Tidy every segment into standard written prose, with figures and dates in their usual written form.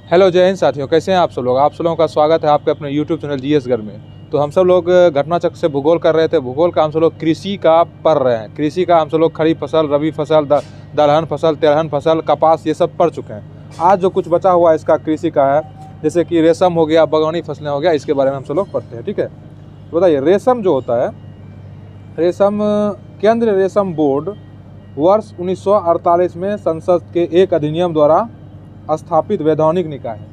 Hello जय हिंद साथियों, कैसे हैं आप सब लोग। आप सब लोगों का स्वागत है आपके अपने यूट्यूब चैनल जीएस घर में। तो हम सब लोग घटना चक्र से भूगोल कर रहे थे। भूगोल का हम सब लोग कृषि का पढ़ रहे हैं। कृषि का हम सब लोग खरीफ फसल, रबी फसल, दलहन फसल, तेलहन फसल, कपास, ये सब पढ़ चुके हैं। आज जो कुछ बचा हुआ इसका कृषि का है, जैसे कि रेशम हो गया, बागवानी फसलें हो गया, इसके बारे में हम सब लोग पढ़ते हैं। ठीक है, तो बताइए, रेशम जो होता है, रेशम केंद्रीय रेशम बोर्ड वर्ष 1948 में संसद के एक अधिनियम द्वारा स्थापित वैधानिक निकाय है।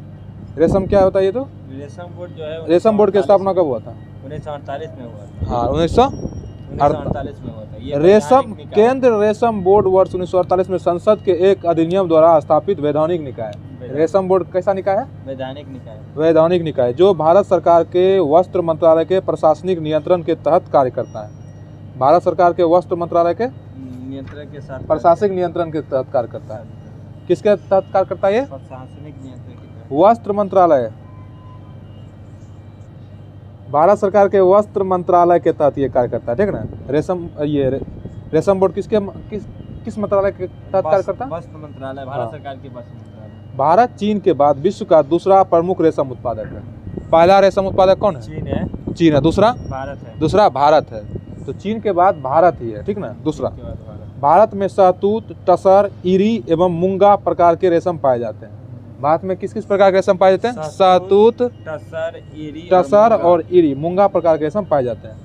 रेशम क्या होता है? ये तो रेशम बोर्ड जो है, रेशम बोर्ड की स्थापना कब हुआ था? 1948 में हुआ था। हाँ, 1948 में हुआ था। ये रेशम केंद्र रेशम बोर्ड वर्ष 1948 में संसद के एक अधिनियम द्वारा स्थापित वैधानिक निकाय है। रेशम बोर्ड कैसा निकाय है? वैधानिक निकाय। वैधानिक निकाय, जो भारत सरकार के वस्त्र मंत्रालय के प्रशासनिक नियंत्रण के तहत कार्य करता है। भारत सरकार के वस्त्र मंत्रालय के नियंत्रण के साथ प्रशासनिक नियंत्रण के तहत कार्य करता है। किसके तहत कार्य करता है? ये प्रशासनिक नियंत्रण के तहत। वस्त्र मंत्रालय, भारत सरकार के वस्त्र मंत्रालय के तहत ये कार्य करता है। ठीक है ना। रेशम बोर्ड किस मंत्रालय के तहत कार्य करता है? वस्त्र मंत्रालय, भारत सरकार के वस्त्र मंत्रालय। भारत चीन के बाद विश्व का दूसरा प्रमुख रेशम उत्पादक है। पहला रेशम उत्पादक कौन है? चीन है। चीन है। दूसरा भारत है। दूसरा भारत है। तो चीन के बाद भारत ही है। ठीक ना। दूसरा भारत में शहतूत, टसर, इरी एवं मूंगा प्रकार के रेशम पाए जाते हैं। भारत में किस किस प्रकार के रेशम पाए जाते हैं? शहतूत, टसर और इरी, मूंगा प्रकार के रेशम पाए जाते हैं।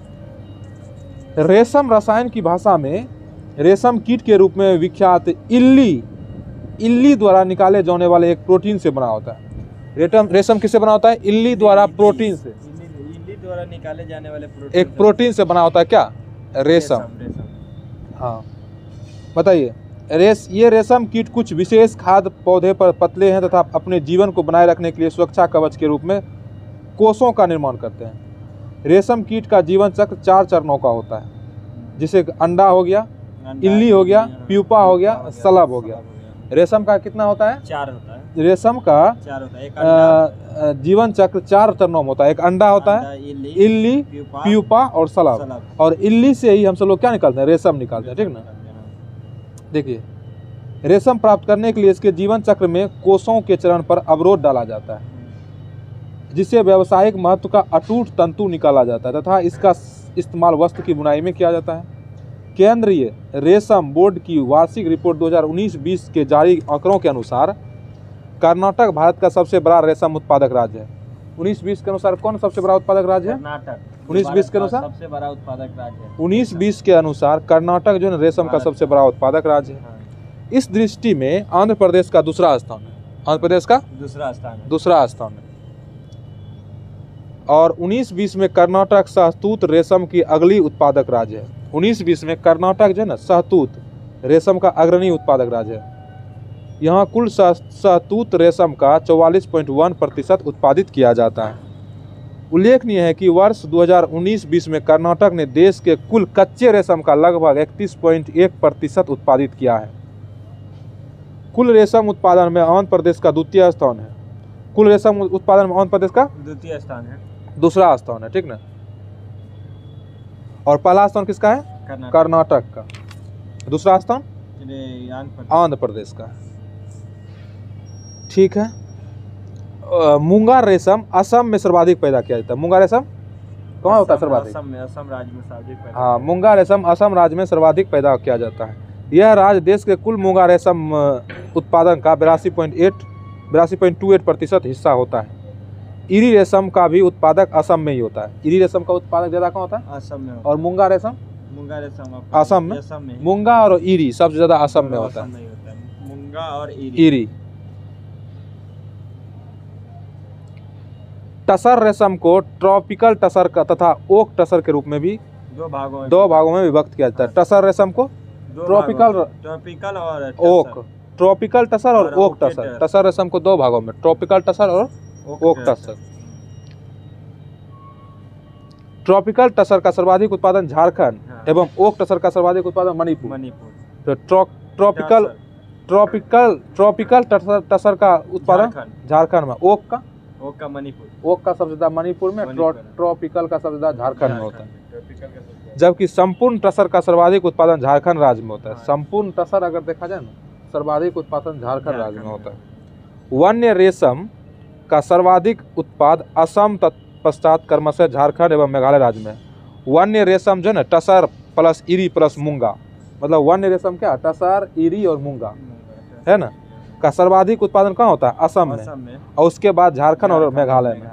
रेशम रसायन की भाषा में रेशम कीट के रूप में विख्यात इल्ली द्वारा निकाले जाने वाले एक प्रोटीन से बना होता है। रेशम किससे बना होता है? इल्ली द्वारा प्रोटीन से, इल्ली द्वारा निकाले जाने वाले एक प्रोटीन से बना होता है। क्या? रेशम। हाँ, बताइए। ये रेशम कीट कुछ विशेष खाद्य पौधे पर पतले हैं तथा अपने जीवन को बनाए रखने के लिए सुरक्षा कवच के रूप में कोषों का निर्माण करते हैं। रेशम कीट का जीवन चक्र 4 चरणों का होता है, जिसे अंडा हो गया, इल्ली हो गया, प्यूपा हो गया, शलभ हो गया। रेशम का कितना होता है? 4 होता है। रेशम का 4 होता है। एक जीवन चक्र 4 चरणों में होता है। एक अंडा होता है, इल्ली, प्यूपा और शलभ। और इल्ली से ही हम सब लोग क्या निकालते हैं? रेशम निकालते हैं। ठीक ना। देखिए, रेशम प्राप्त करने के लिए इसके जीवन चक्र में कोषों के चरण पर अवरोध डाला जाता है, जिससे व्यावसायिक महत्व का अटूट तंतु निकाला जाता है तथा इसका इस्तेमाल वस्त्र की बुनाई में किया जाता है। केंद्रीय रेशम बोर्ड की वार्षिक रिपोर्ट 2019-20 के जारी आंकड़ों के अनुसार कर्नाटक भारत का सबसे बड़ा रेशम उत्पादक राज्य है। 19-20 के अनुसार कौन सबसे बड़ा उत्पादक राज्य है? कर्नाटक। 19-20 के अनुसार सबसे बड़ा उत्पादक राज्य है। 19-20 के अनुसार कर्नाटक जो है रेशम का सबसे बड़ा उत्पादक राज्य है। इस दृष्टि में आंध्र प्रदेश का दूसरा स्थान है। आंध्र प्रदेश का दूसरा स्थान है। और 19-20 में कर्नाटक शहतूत रेशम की अगली उत्पादक राज्य है। 19-20 में कर्नाटक जो है ना, शहतूत रेशम का अग्रणी उत्पादक राज्य है। यहाँ कुल शहतूत रेशम का 44.1% उत्पादित किया जाता है। उल्लेखनीय है कि वर्ष 2019-20 में कर्नाटक ने देश के कुल कच्चे रेशम का लगभग 31.1% उत्पादित किया है। कुल रेशम उत्पादन में आंध्र प्रदेश का द्वितीय स्थान है। कुल रेशम उत्पादन में आंध्र प्रदेश का द्वितीय स्थान है, दूसरा स्थान है। ठीक ना। और पहला स्थान किसका है? कर्नाटक का। दूसरा स्थान आंध्र प्रदेश का। ठीक है। मूंगा रेशम असम में सर्वाधिक पैदा किया जाता है। मूंगा रेशम कहाँ होता है सर्वाधिक? असम राज्य में सर्वाधिक पैदा। हाँ, मूंगा रेशम असम राज्य में सर्वाधिक पैदा किया जाता है। यह राज्य देश के कुल मूंगा रेशम उत्पादन का 82.28% हिस्सा होता है। इरी रेशम का भी उत्पादक असम में ही होता है। इरी रेशम का उत्पादक ज्यादा कहाँ होता है? असम में। और मूंगा रेशम असम में। मूंगा और इरी सबसे ज्यादा असम में होता है। मूंगा और इरी। टसर रेशम को ट्रॉपिकल टसर का तथा ओक टसर के रूप में भी दो भागों में विभक्त किया जाता है। टसर रेशम को ट्रॉपिकल और ओक, ट्रॉपिकल टसर और ओक टसर। टसर रेशम को 2 भागों में, ट्रॉपिकल टसर और ओक टसर। ट्रॉपिकल टसर का सर्वाधिक उत्पादन झारखंड एवं ओक टसर का सर्वाधिक उत्पादन मणिपुर। तो ट्रॉपिकल टसर का उत्पादन झारखंड में, ओक का सबसे ज्यादा मणिपुर में, ट्रॉपिकल का सबसे ज्यादा झारखंड में होता है। जबकि संपूर्ण टसर का सर्वाधिक उत्पादन झारखंड राज्य में होता है। संपूर्ण टसर अगर देखा जाए ना, सर्वाधिक उत्पादन झारखंड राज्य में होता है। वन्य रेशम का सर्वाधिक उत्पाद असम तत्पश्चात क्रमशः झारखंड एवं मेघालय राज्य में। वन्य रेशम जो है ना टसर प्लस ईरी प्लस मूंगा, मतलब वन्य रेशम क्या टसर ईरी और मूंगा है ना, का सर्वाधिक उत्पादन कहाँ होता है? असम में, और उसके बाद झारखंड और मेघालय में।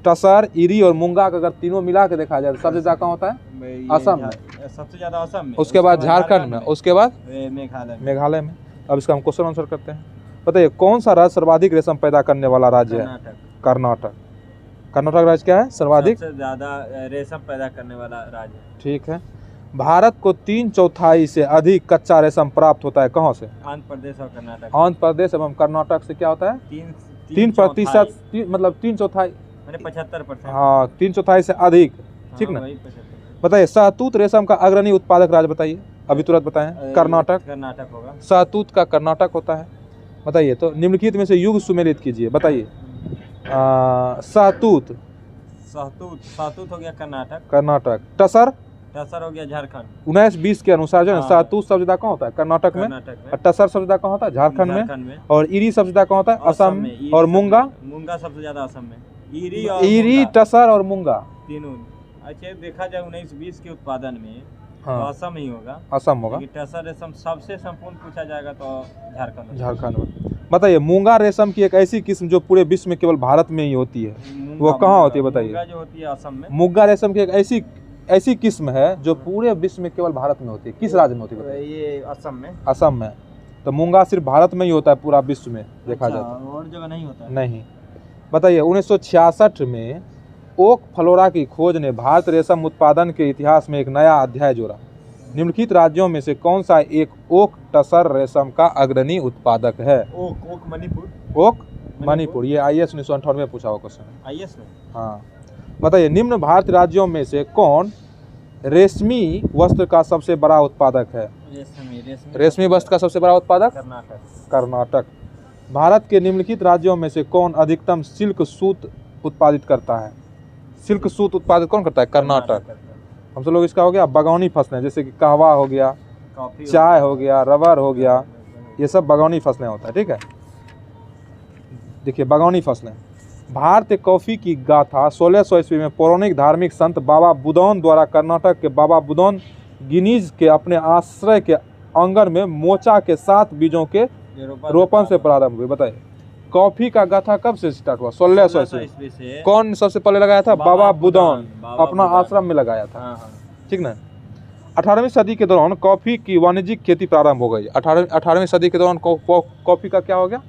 टसर ईरी और मूंगा का अगर तीनों मिला के देखा जाए तो सबसे ज्यादा कहाँ होता है? असम में, सबसे ज्यादा असम में, उसके बाद झारखंड में, उसके बाद मेघालय में। अब इसका हम क्वेश्चन आंसर करते हैं। बताइए कौन सा राज्य सर्वाधिक रेशम पैदा करने वाला राज्य है? कर्नाटक। कर्नाटक राज्य क्या है? सर्वाधिक सबसे ज्यादा रेशम पैदा करने वाला राज्य। ठीक है। भारत को 3/4 से अधिक कच्चा रेशम प्राप्त होता है कहाँ से? आंध्र प्रदेश और कर्नाटक। आंध्र प्रदेश एवं कर्नाटक से क्या होता है? 3%, मतलब 3/4, 75%। हाँ 3/4 से अधिक, ठीक ना। बताइए शहतूत रेशम का अग्रणी उत्पादक राज्य बताइए, अभी तुरंत बताएं। कर्नाटक। कर्नाटक होगा। शहतूत का कर्नाटक होता है। बताइए तो निम्नलिखित में से युग सुमेलित कीजिए। बताइए शहतूत शहतूत हो गया कर्नाटक। कर्नाटक। टसर हो गया झारखंड। 19-20 के अनुसार जो है शहतूत सबसे ज्यादा कहाँ होता है? कर्नाटक में। और टसर सबसे ज्यादा कहाँ होता है? झारखंड में। और ईरी सबसे ज्यादा कहाँ होता है? असम में। और मूंगा सबसे ज्यादा असम में। ईरी टसर और मूंगा तीनों। अच्छा देखा जाए 19-20 के उत्पादन में तो असम ही होगा। असम होगा। टसर रेशम सबसे संपूर्ण पूछा जाएगा तो झारखंड में। बताइए मूंगा रेशम की एक ऐसी किस्म जो पूरे विश्व में केवल भारत में ही होती है, वो कहाँ होती है? बताइए। जो होती है असम में। मूंगा रेशम की एक ऐसी किस्म है जो पूरे विश्व में केवल भारत में होती है। किस राज्य में होती है? ये असम में। असम में। तो मूंगा सिर्फ भारत में ही होता है पूरा विश्व में देखा जाए तो। और जगह नहीं होता है। नहीं। बताइए 1966 में ओक फ्लोरा की खोज ने भारत रेशम उत्पादन के इतिहास में एक नया अध्याय जोड़ा। निम्नलिखित राज्यों में से कौन सा एक ओक टसर रेशम का अग्रणी उत्पादक है? ओक मणिपुर। ओक मणिपुर। ये IAS 1998 में पूछा हुआ क्वेश्चन है। IAS में। हाँ। बताइए निम्न भारतीय राज्यों में से कौन रेशमी वस्त्र का सबसे बड़ा उत्पादक है? रेशमी वस्त्र का सबसे बड़ा उत्पादक? कर्नाटक। भारत के निम्नलिखित राज्यों में से कौन अधिकतम सिल्क सूत उत्पादित करता है? सिल्क सूत उत्पादित कौन करता है? कर्नाटक। हम सब लोग इसका हो गया बागवानी फसलें, जैसे कि कहवा हो गया, चाय हो गया, रबर हो गया, ये सब बागवानी फसलें होता है। ठीक है। देखिए बागवानी फसलें। भारतीय कॉफी की गाथा 1600 ईस्वी में पौराणिक धार्मिक संत बाबा बुदौन द्वारा कर्नाटक के बाबा बुदौन गिनीज के अपने आश्रय के आंगन में मोचा के 7 बीजों के रोपण से प्रारंभ हुई। बताइए कॉफी का गाथा कब से स्टार्ट हुआ? 1600 ईस्वी से। कौन सबसे पहले लगाया था? बाबा बुदौन अपना आश्रम में लगाया था। ठीक ना। 18वीं सदी के दौरान कॉफी की वाणिज्यिक खेती प्रारंभ हो गई। 18वीं सदी के दौरान कॉफी का क्या हो गया?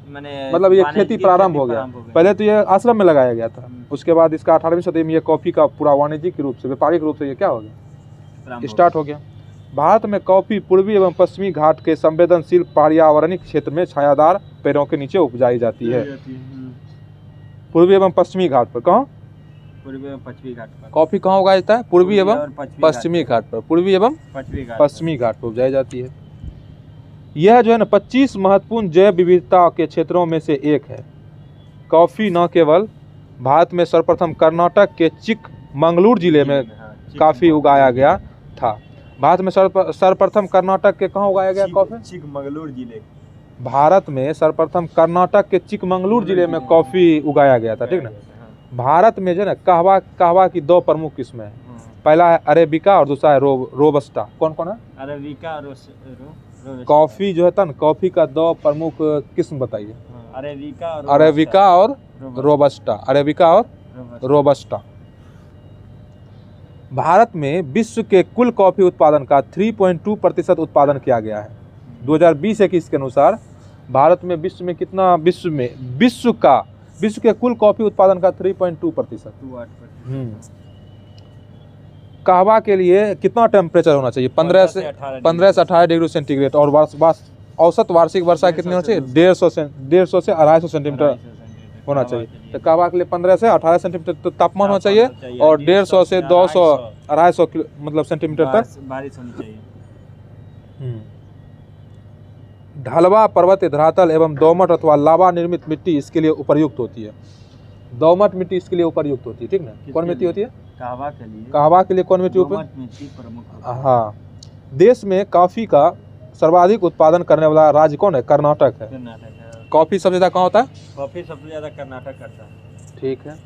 मतलब ये खेती प्रारंभ हो गया। पहले तो ये आश्रम में लगाया गया था, उसके बाद इसका 18वीं सदी में ये कॉफी का पूरा वाणिज्यिक रूप से, व्यापारिक रूप से ये क्या हो गया? स्टार्ट हो गया। भारत में कॉफी पूर्वी एवं पश्चिमी घाट के संवेदनशील पर्यावरणिक क्षेत्र में छायादार पेड़ों के नीचे उपजाई जाती है। पूर्वी एवं पश्चिमी घाट पर। कहाँ? पूर्वी एवं पश्चिमी घाट पर। कॉफी कहाँ उगाया जाता है? पूर्वी एवं पश्चिमी घाट पर। पूर्वी एवं पश्चिमी घाट पर उपजाई जाती है। यह जो है ना 25 महत्वपूर्ण जैव विविधता के क्षेत्रों में से एक है। कॉफी न केवल भारत में सर्वप्रथम कर्नाटक के चिकमंगलूर जिले में काफी उगाया गया था। भारत में सर्वप्रथम कर्नाटक के कहाँ उगाया गया कॉफी? चिकमंगलूर जिले। भारत में सर्वप्रथम कर्नाटक के चिकमंगलूर जिले में कॉफी उगाया गया था। ठीक ना। भारत में जो है ना कहवा की 2 प्रमुख किस्में हैं। पहला है अरेबिका और दूसरा है रोबस्टा। कौन कौन है? अरेबिका और कॉफी जो है ना, कॉफी का 2 प्रमुख किस्म बताइए। अरेबिका और रोबस्टा। अरेबिका और रोबस्टा। भारत में विश्व के कुल कॉफी उत्पादन का 3.2% उत्पादन किया गया है। 2020-21 के अनुसार भारत में विश्व में कितना? विश्व के कुल कॉफी उत्पादन का 3.2%। कहवा के लिए कितना टेम्परेचर होना चाहिए? 15 से 18 डिग्री सेंटीग्रेड। और औसत वार्षिक वर्षा कितनी होनी चाहिए? 150 से 250 सेंटीमीटर होना चाहिए। तो कहवा के लिए 15 से 18 सेंटीमीटर तो तापमान होना चाहिए, और 150 से 200 250 मतलब सेंटीमीटर तक बारिश होनी चाहिए। ढलवा पर्वत धरातल एवं दोमट अथवा लावा निर्मित मिट्टी इसके लिए उपयुक्त होती है। दोमट मिट्टी इसके लिए उपयुक्त होती है। ठीक ना। कौन मिट्टी होती है? कहवा के लिए कौन मिट्टी उपयुक्त? हाँ। देश में कॉफी का सर्वाधिक उत्पादन करने वाला राज्य कौन है? कर्नाटक है। कॉफी सबसे ज्यादा कहाँ होता है? कॉफी सबसे ज्यादा कर्नाटक करता है। ठीक है,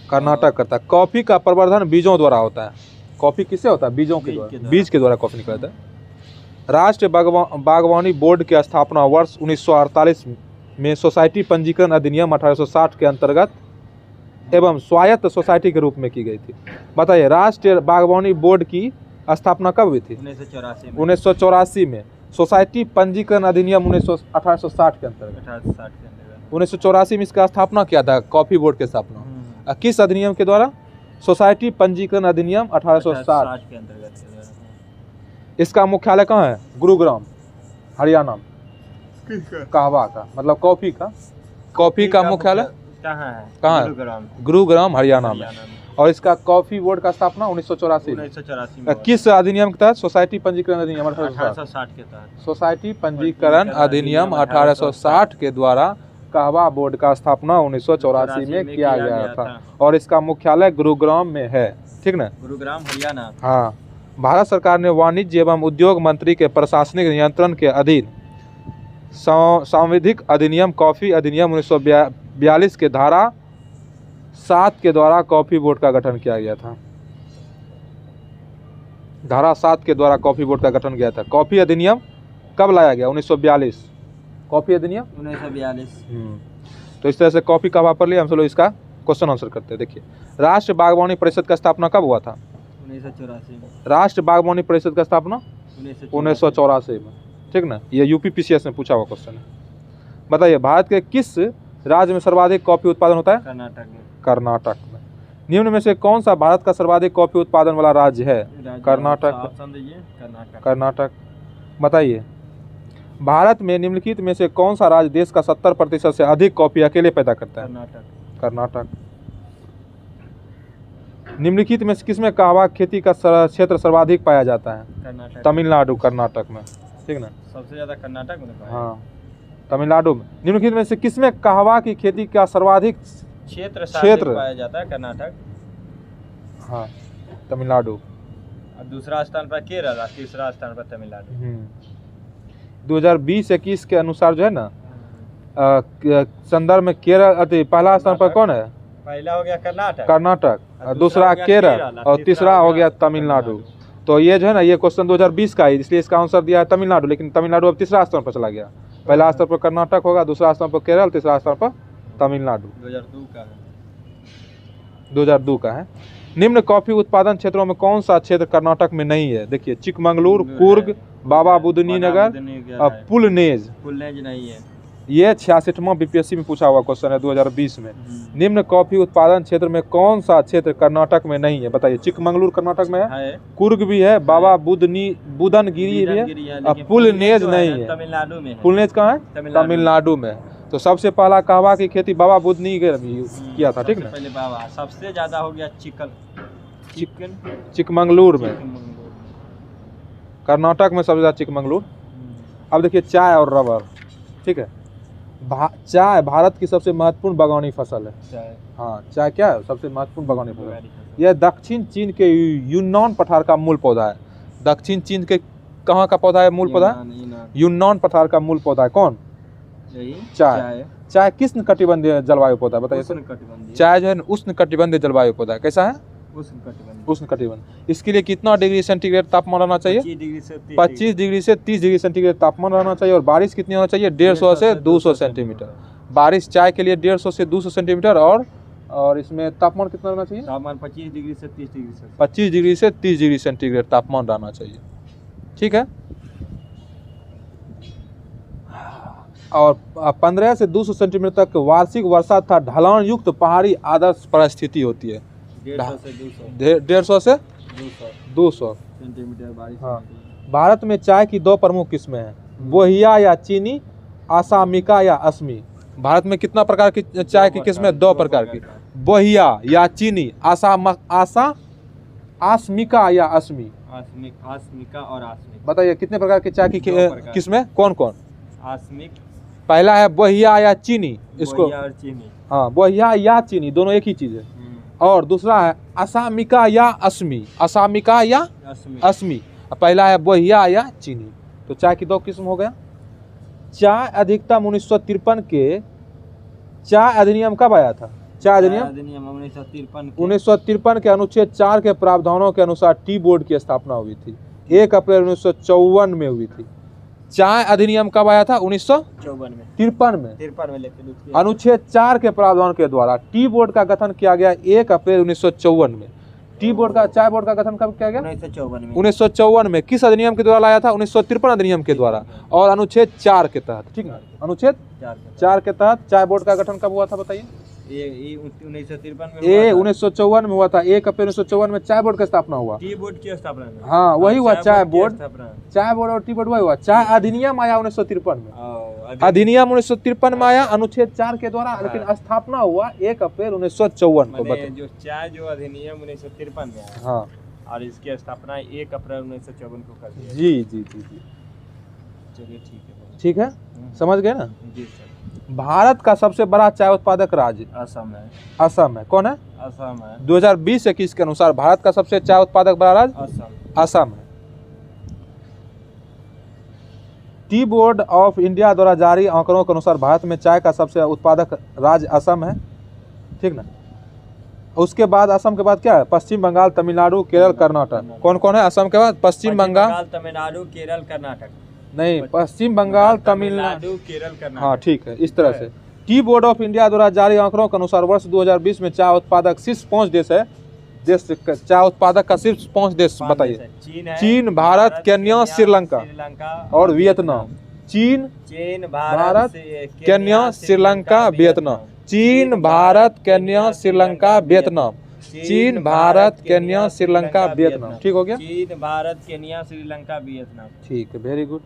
कर्नाटक करता है। कॉफी का प्रवर्धन बीजों द्वारा होता है। कॉफी किससे होता है? बीजों के द्वारा, बीज के द्वारा कॉफी निकलता है। राष्ट्रीय बागवानी बोर्ड की स्थापना वर्ष 1948 में सोसाइटी पंजीकरण अधिनियम 1860 के अंतर्गत एवं स्वायत्त सोसाइटी के रूप में की गई थी। बताइए, राष्ट्रीय बागवानी बोर्ड की स्थापना कब हुई थी? 1984 में। सोसाइटी पंजीकरण अधिनियम 1860 के अंतर्गत 1984 में इसका स्थापना किया था, कॉफी बोर्ड की स्थापना। किस अधिनियम के द्वारा? सोसाइटी पंजीकरण अधिनियम 1860 के अंतर्गत। इसका मुख्यालय कहाँ है? गुरुग्राम, हरियाणा में। कहवा का मतलब कॉफी का, कॉफी का मुख्यालय कहाँ है? गुरुग्राम, हरियाणा में। और इसका कॉफी बोर्ड का स्थापना 1984 में। किस अधिनियम के तहत? सोसाइटी पंजीकरण अधिनियम 1860 के तहत। सोसाइटी पंजीकरण अधिनियम 1860 के द्वारा कहवा बोर्ड का स्थापना 1984 में किया गया था और इसका मुख्यालय गुरुग्राम में है। ठीक ना? गुरुग्राम, हरियाणा। हाँ। भारत सरकार ने वाणिज्य एवं उद्योग मंत्री के प्रशासनिक नियंत्रण के अधीन सांविधिक अधिनियम कॉफी अधिनियम 1942 के धारा 7 के द्वारा कॉफी बोर्ड का गठन किया गया था। धारा 7 के द्वारा कॉफी बोर्ड का गठन किया था। कॉफी अधिनियम कब लाया गया? 1942। कॉफी अधिनियम 1942। तो इस तरह से कॉफी का वापर लिया। हम सब लोग इसका क्वेश्चन आंसर करते हैं। देखिए, राष्ट्रीय बागवानी परिषद का स्थापना कब हुआ था? 1984 में। राष्ट्रीय बागवानी परिषद का स्थापना 1984 में। ठीक ना? ये यूपीपीसीएस में पूछा हुआ क्वेश्चन है। बताइए, भारत के किस राज्य में सर्वाधिक कॉफी उत्पादन होता है? कर्नाटक में। कर्नाटक में। निम्न में से कौन सा भारत का सर्वाधिक कॉफी उत्पादन वाला राज्य है? कर्नाटक। कर्नाटक। बताइए, भारत में निम्नलिखित में से कौन सा राज्य देश का 70% से अधिक कॉफी अकेले पैदा करता है? कर्नाटक। निम्नलिखित में से किसमें कहवा खेती का क्षेत्र सर्वाधिक पाया जाता है? तमिलनाडु, कर्नाटक में। ठीक ना? सबसे ज्यादा कर्नाटक में। हाँ, तमिलनाडु में। निम्नलिखित में से किसमें कहवा की खेती का सर्वाधिक क्षेत्र पाया जाता है? कर्नाटक। हाँ, तमिलनाडु। और दूसरा स्थान पर केरल और तीसरा स्थान पर तमिलनाडु। 2020-21 के अनुसार जो है ना संदर्भ में केरल पहला स्थान पर कौन है? पहला हो गया कर्नाटक, दूसरा केरल और तीसरा हो गया तमिलनाडु। तो ये जो है ना, ये क्वेश्चन 2020 का है, इसलिए इसका आंसर दिया है तमिलनाडु। लेकिन तमिलनाडु अब तीसरा स्थान पर चला गया। पहला स्थान पर कर्नाटक होगा, दूसरा स्थान पर केरल, तीसरा स्थान पर तमिलनाडु। 2002 का है। निम्न कॉफी उत्पादन क्षेत्रों में कौन सा क्षेत्र कर्नाटक में नहीं है? देखिए, चिकमंगलुरु, कुर्ग, बाबा बुदनी नगर और पुलनेज नहीं है। ये 66वां बीपीएससी में पूछा हुआ क्वेश्चन है 2020 में। निम्न कॉफी उत्पादन क्षेत्र में कौन सा क्षेत्र कर्नाटक में नहीं है? बताइए। चिकमंगलुरु कर्नाटक में है, कुर्ग भी है, बाबा बुदनगिरी भी है और पुलनेज नहीं है। तमिलनाडु में। पुलनेज कहाँ है? तमिलनाडु में। तो सबसे पहला कहवा की खेती बाबा बुदनी किया था। ठीक ना? पहले बाबा। सबसे ज्यादा हो गया चिकमंगलुरु में। कर्नाटक में सबसे ज्यादा चिकमंगलुरु। अब देखिए, चाय और रबर। ठीक है, चाय भारत की सबसे महत्वपूर्ण बागवानी फसल है। हाँ, चाय क्या है? सबसे महत्वपूर्ण बागवानी फसल। यह दक्षिण चीन के यूनान पठार का मूल पौधा है। दक्षिण चीन के कहाँ का पौधा है? मूल पौधा यूनान पठार का मूल पौधा है। कौन? चाय। चाय किस कटिबंधीय जलवायु पौधा है? बताइए। चाय जो है उष्ण कटिबंधीय जलवायु पौधा है। कैसा है? उष्ण कटिबंध। इसके लिए कितना डिग्री सेंटीग्रेड तापमान रहना चाहिए? 25 डिग्री से 30 डिग्री सेंटीग्रेड तापमान रहना चाहिए। और बारिश कितनी होना चाहिए? 150 से 200 सेंटीमीटर। बारिश चाय के लिए 150 से 200 सेंटीमीटर। और इसमें तापमान कितना रहना चाहिए? तापमान 25 डिग्री से 30 डिग्री से 25 डिग्री से 30 डिग्री सेंटीग्रेड तापमान रहना चाहिए। ठीक है। और 15 से 200 सेंटीमीटर तक वार्षिक वर्षा तथा ढलान युक्त पहाड़ी आदर्श परिस्थिति होती है। 150 से 200 सेंटीमीटर बारिश। हाँ। भारत में चाय की 2 प्रमुख किस्में हैं, बोहिया या चीनी, असामिका या असमी। भारत में कितना प्रकार की चाय की किस्में? 2 प्रकार की, बोहिया या चीनी, आसमिका या असमी। आसमिका और आसमिक। बताइए, कितने प्रकार की चाय की किस्में? कौन कौन? आसमिक। पहला है बोहिया या चीनी। इसको और चीनी। हाँ, बोहिया या चीनी दोनों एक ही चीज है। और दूसरा है असामिका या असमी। असामिका या असमी। पहला है बोहिया या चीनी। तो चाय की 2 किस्म हो गया। चाय अधिकतम 1953 के चाय अधिनियम कब आया था? चाय अधिनियम 1953 के अनुच्छेद 4 के प्रावधानों के अनुसार टी बोर्ड की स्थापना हुई थी। 1 अप्रैल 1954 में हुई थी। चाय अधिनियम कब आया था? 1953 में। लेकिन अनुच्छेद 4 के प्रावधान के द्वारा टी बोर्ड का गठन किया गया 1 अप्रैल 1954 में। टी बोर्ड का चाय बोर्ड का गठन कब किया गया? 1954 में। किस अधिनियम के द्वारा लाया था? 1953 अधिनियम के द्वारा और अनुच्छेद 4 के तहत। ठीक है, अनुच्छेद 4 के तहत चाय बोर्ड का गठन कब हुआ था बताइए? ये 1953 में 1954 में हुआ था। 1 अप्रैल 1954 में चाय बोर्ड का स्थापना हुआ। टी बोर्ड की स्थापना में। हाँ वही हुआ, चाय बोर्ड, स्थापना। चाय बोर्ड और टी बोर्ड वही हुआ। चाय अधिनियम आया 1953 में। अधिनियम 1953 में आया अनुच्छेद 4 के द्वारा, लेकिन स्थापना हुआ 1 अप्रैल 1954 को। जो चाय जो अधिनियम 1953 में आया, हाँ, और इसकी स्थापना 1 अप्रैल 1954 को कर दिया। जी जी जी जी, चलिए ठीक है, समझ गए ना? जी सर। भारत का सबसे बड़ा चाय उत्पादक राज्य असम है। असम है। कौन है? असम है। 2020-21 के अनुसार भारत का सबसे चाय उत्पादक बड़ा राज्य असम है। टी बोर्ड ऑफ इंडिया द्वारा जारी आंकड़ों के अनुसार भारत में चाय का सबसे उत्पादक राज्य असम है। ठीक ना? उसके बाद असम के बाद क्या है? पश्चिम बंगाल, तमिलनाडु, केरल, कर्नाटक। कौन कौन है असम के बाद? पश्चिम बंगाल, तमिलनाडु, केरल, कर्नाटक नहीं, पश्चिम बंगाल, तमिलनाडु, केरल, कर्नाटक। हाँ ठीक है, इस तरह से। टी बोर्ड ऑफ इंडिया द्वारा जारी आंकड़ों के अनुसार वर्ष 2020 में चाय उत्पादक शीर्ष 5 देश है। देश चाय उत्पादक का शीर्ष 5 देश बताइए? चीन, भारत, केन्या, श्रीलंका और वियतनाम। चीन, भारत, केन्या, श्रीलंका, वियतनाम। चीन, भारत, केन्या, श्रीलंका, वियतनाम। चीन, भारत, केन्या, श्रीलंका, वियतनाम। ठीक हो गया? चीन, भारत, केन्या, श्रीलंका, वियतनाम। ठीक है, वेरी गुड।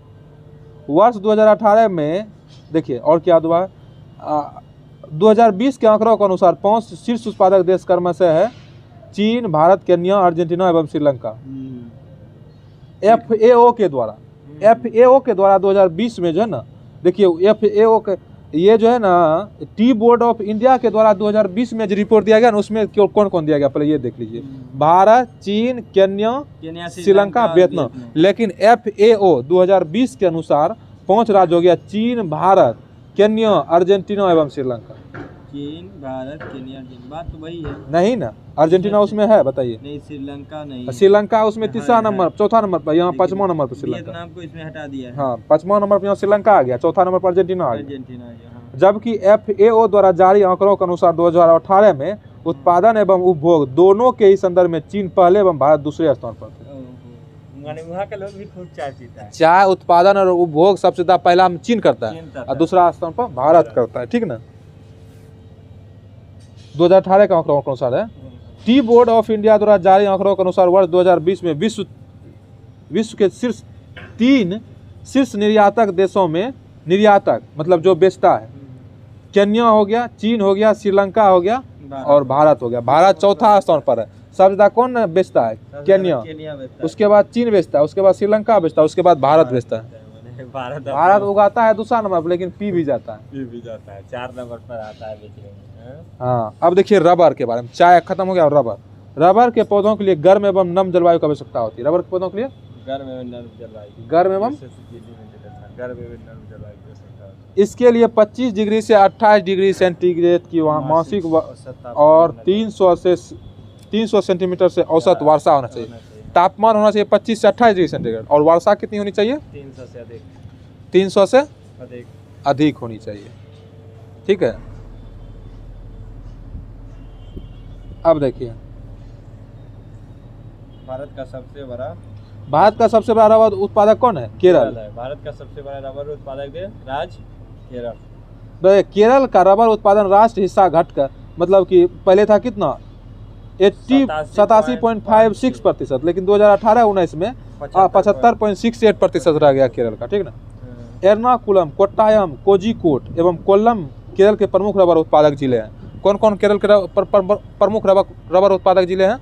वर्ष 2018 में देखिए और क्या हुआ। 2020 के आंकड़ों के अनुसार 5 शीर्ष उत्पादक देश क्रमशः है चीन, भारत, केन्या, अर्जेंटीना एवं श्रीलंका। FAO के द्वारा 2020 में जो है ना, देखिए FAO के ये जो है ना, टी बोर्ड ऑफ इंडिया के द्वारा 2020 में जो रिपोर्ट दिया गया ना, उसमें कौन कौन दिया गया पहले ये देख लीजिए। भारत, चीन, केन्या, श्रीलंका, वियतनाम। लेकिन FAO 2020 के अनुसार 5 राज्य हो गया: चीन, भारत, केन्या, अर्जेंटीना एवं श्रीलंका। चीन, भारत, केन्या, बात तो वही है। नहीं ना, अर्जेंटीना उसमें है बताइए? नहीं, श्रीलंका नहीं। श्रीलंका उसमें तीसरा नंबर, चौथा नंबर पर, यहाँ 5वां नंबर पर श्रीलंका। वियतनाम को इसमें हटा दिया है। हाँ, 5वां नंबर पर यहाँ श्रीलंका आ गया, चौथा नंबर पर अर्जेंटीना आ गया। हाँ। जबकि FAO द्वारा जारी आंकड़ों के अनुसार 2018 में उत्पादन एवं उपभोग दोनों के ही संदर्भ में चीन पहले एवं भारत दूसरे स्थान पर थे। वहाँ के लोग भी खूब चाय पीता है। चाय उत्पादन और उपभोग सबसे ज्यादा पहला चीन करता है और दूसरा स्थान पर भारत करता है। ठीक ना? 2018 के आंकड़ों के अनुसार है। टी बोर्ड ऑफ इंडिया द्वारा जारी आंकड़ों के अनुसार वर्ष 2020 में विश्व के शीर्ष 3 शीर्ष निर्यातक देशों में, निर्यातक मतलब जो बेचता है, केन्या हो गया, चीन हो गया, श्रीलंका हो गया और भारत हो गया। भारत चौथा स्थान पर है। सबसे ज्यादा कौन बेचता है? केन्या। उसके बाद चीन बेचता है, उसके बाद श्रीलंका बेचता है, उसके बाद भारत बेचता है। भारत उगाता है दूसरा नंबर पर, लेकिन पी भी जाता है। 4 नंबर पर आता है बेचने में। हाँ, अब देखिए रबर के बारे में। चाय खत्म हो गया। रबर के पौधों के लिए गर्म एवं नम जलवायु की आवश्यकता होती है। रबर के पौधों के लिए गर्म एवं नम जलवायु, गर्म एवं इसके लिए 25 डिग्री से 28 डिग्री सेंटीग्रेड की वहाँ मासिक और 300 सेंटीमीटर से औसत वर्षा होना चाहिए। तापमान होना चाहिए 25 से 28 डिग्री सेंटीग्रेड और वर्षा कितनी होनी चाहिए? 300 से अधिक होनी चाहिए। ठीक है, अब देखिए भारत का सबसे बड़ा रबर उत्पादक कौन है? केरल। भारत का सबसे बड़ा रबर उत्पादक राज्य केरल। केरल का रबर उत्पादन राष्ट्र हिस्सा घटकर, मतलब कि पहले था कितना? 87.56%, लेकिन 2018-19 में 75.68% रह गया केरल का। ठीक ना? एर्नाकुलम, कोट्टायम, कोझिकोड एवं कोल्लम केरल के प्रमुख रबर उत्पादक जिले हैं। कौन कौन केरल के प्रमुख रबर उत्पादक जिले हैं?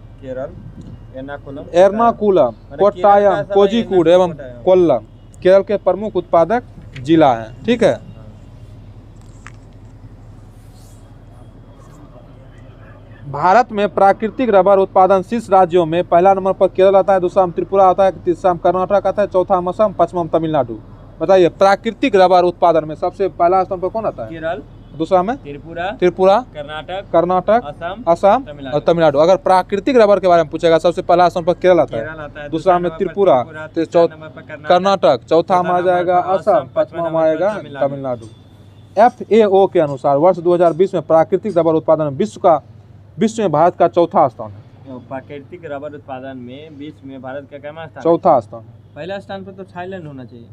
एर्नाकुलम, कोट्टायम, कोझिकोड एवं कोल्लम केरल के प्रमुख उत्पादक जिला हैं। ठीक है, भारत में प्राकृतिक रबर उत्पादन शीर्ष राज्यों में पहला नंबर पर केरल आता है, दूसरा में त्रिपुरा आता है, तीसरा में कर्नाटक आता है, चौथा में असम, 5वां में तमिलनाडु। बताइए प्राकृतिक रबर उत्पादन में सबसे पहला स्थान पर कौन आता है? केरल, दूसरा में त्रिपुरा, कर्नाटक, असम और तमिलनाडु। अगर प्राकृतिक रबर के बारे में पूछेगा सबसे पहला स्थान पर केरल आता है, दूसरा में त्रिपुरा, कर्नाटक, चौथा में आ जाएगा असम, पांचवा में आएगा तमिलनाडु। FAO के अनुसार वर्ष 2020 में प्राकृतिक रबर उत्पादन में विश्व में भारत का चौथा स्थान है। प्राकृतिक रबर उत्पादन में विश्व में भारत का कितना स्थान? चौथा स्थान। पहला स्थान पर तो थाईलैंड होना चाहिए,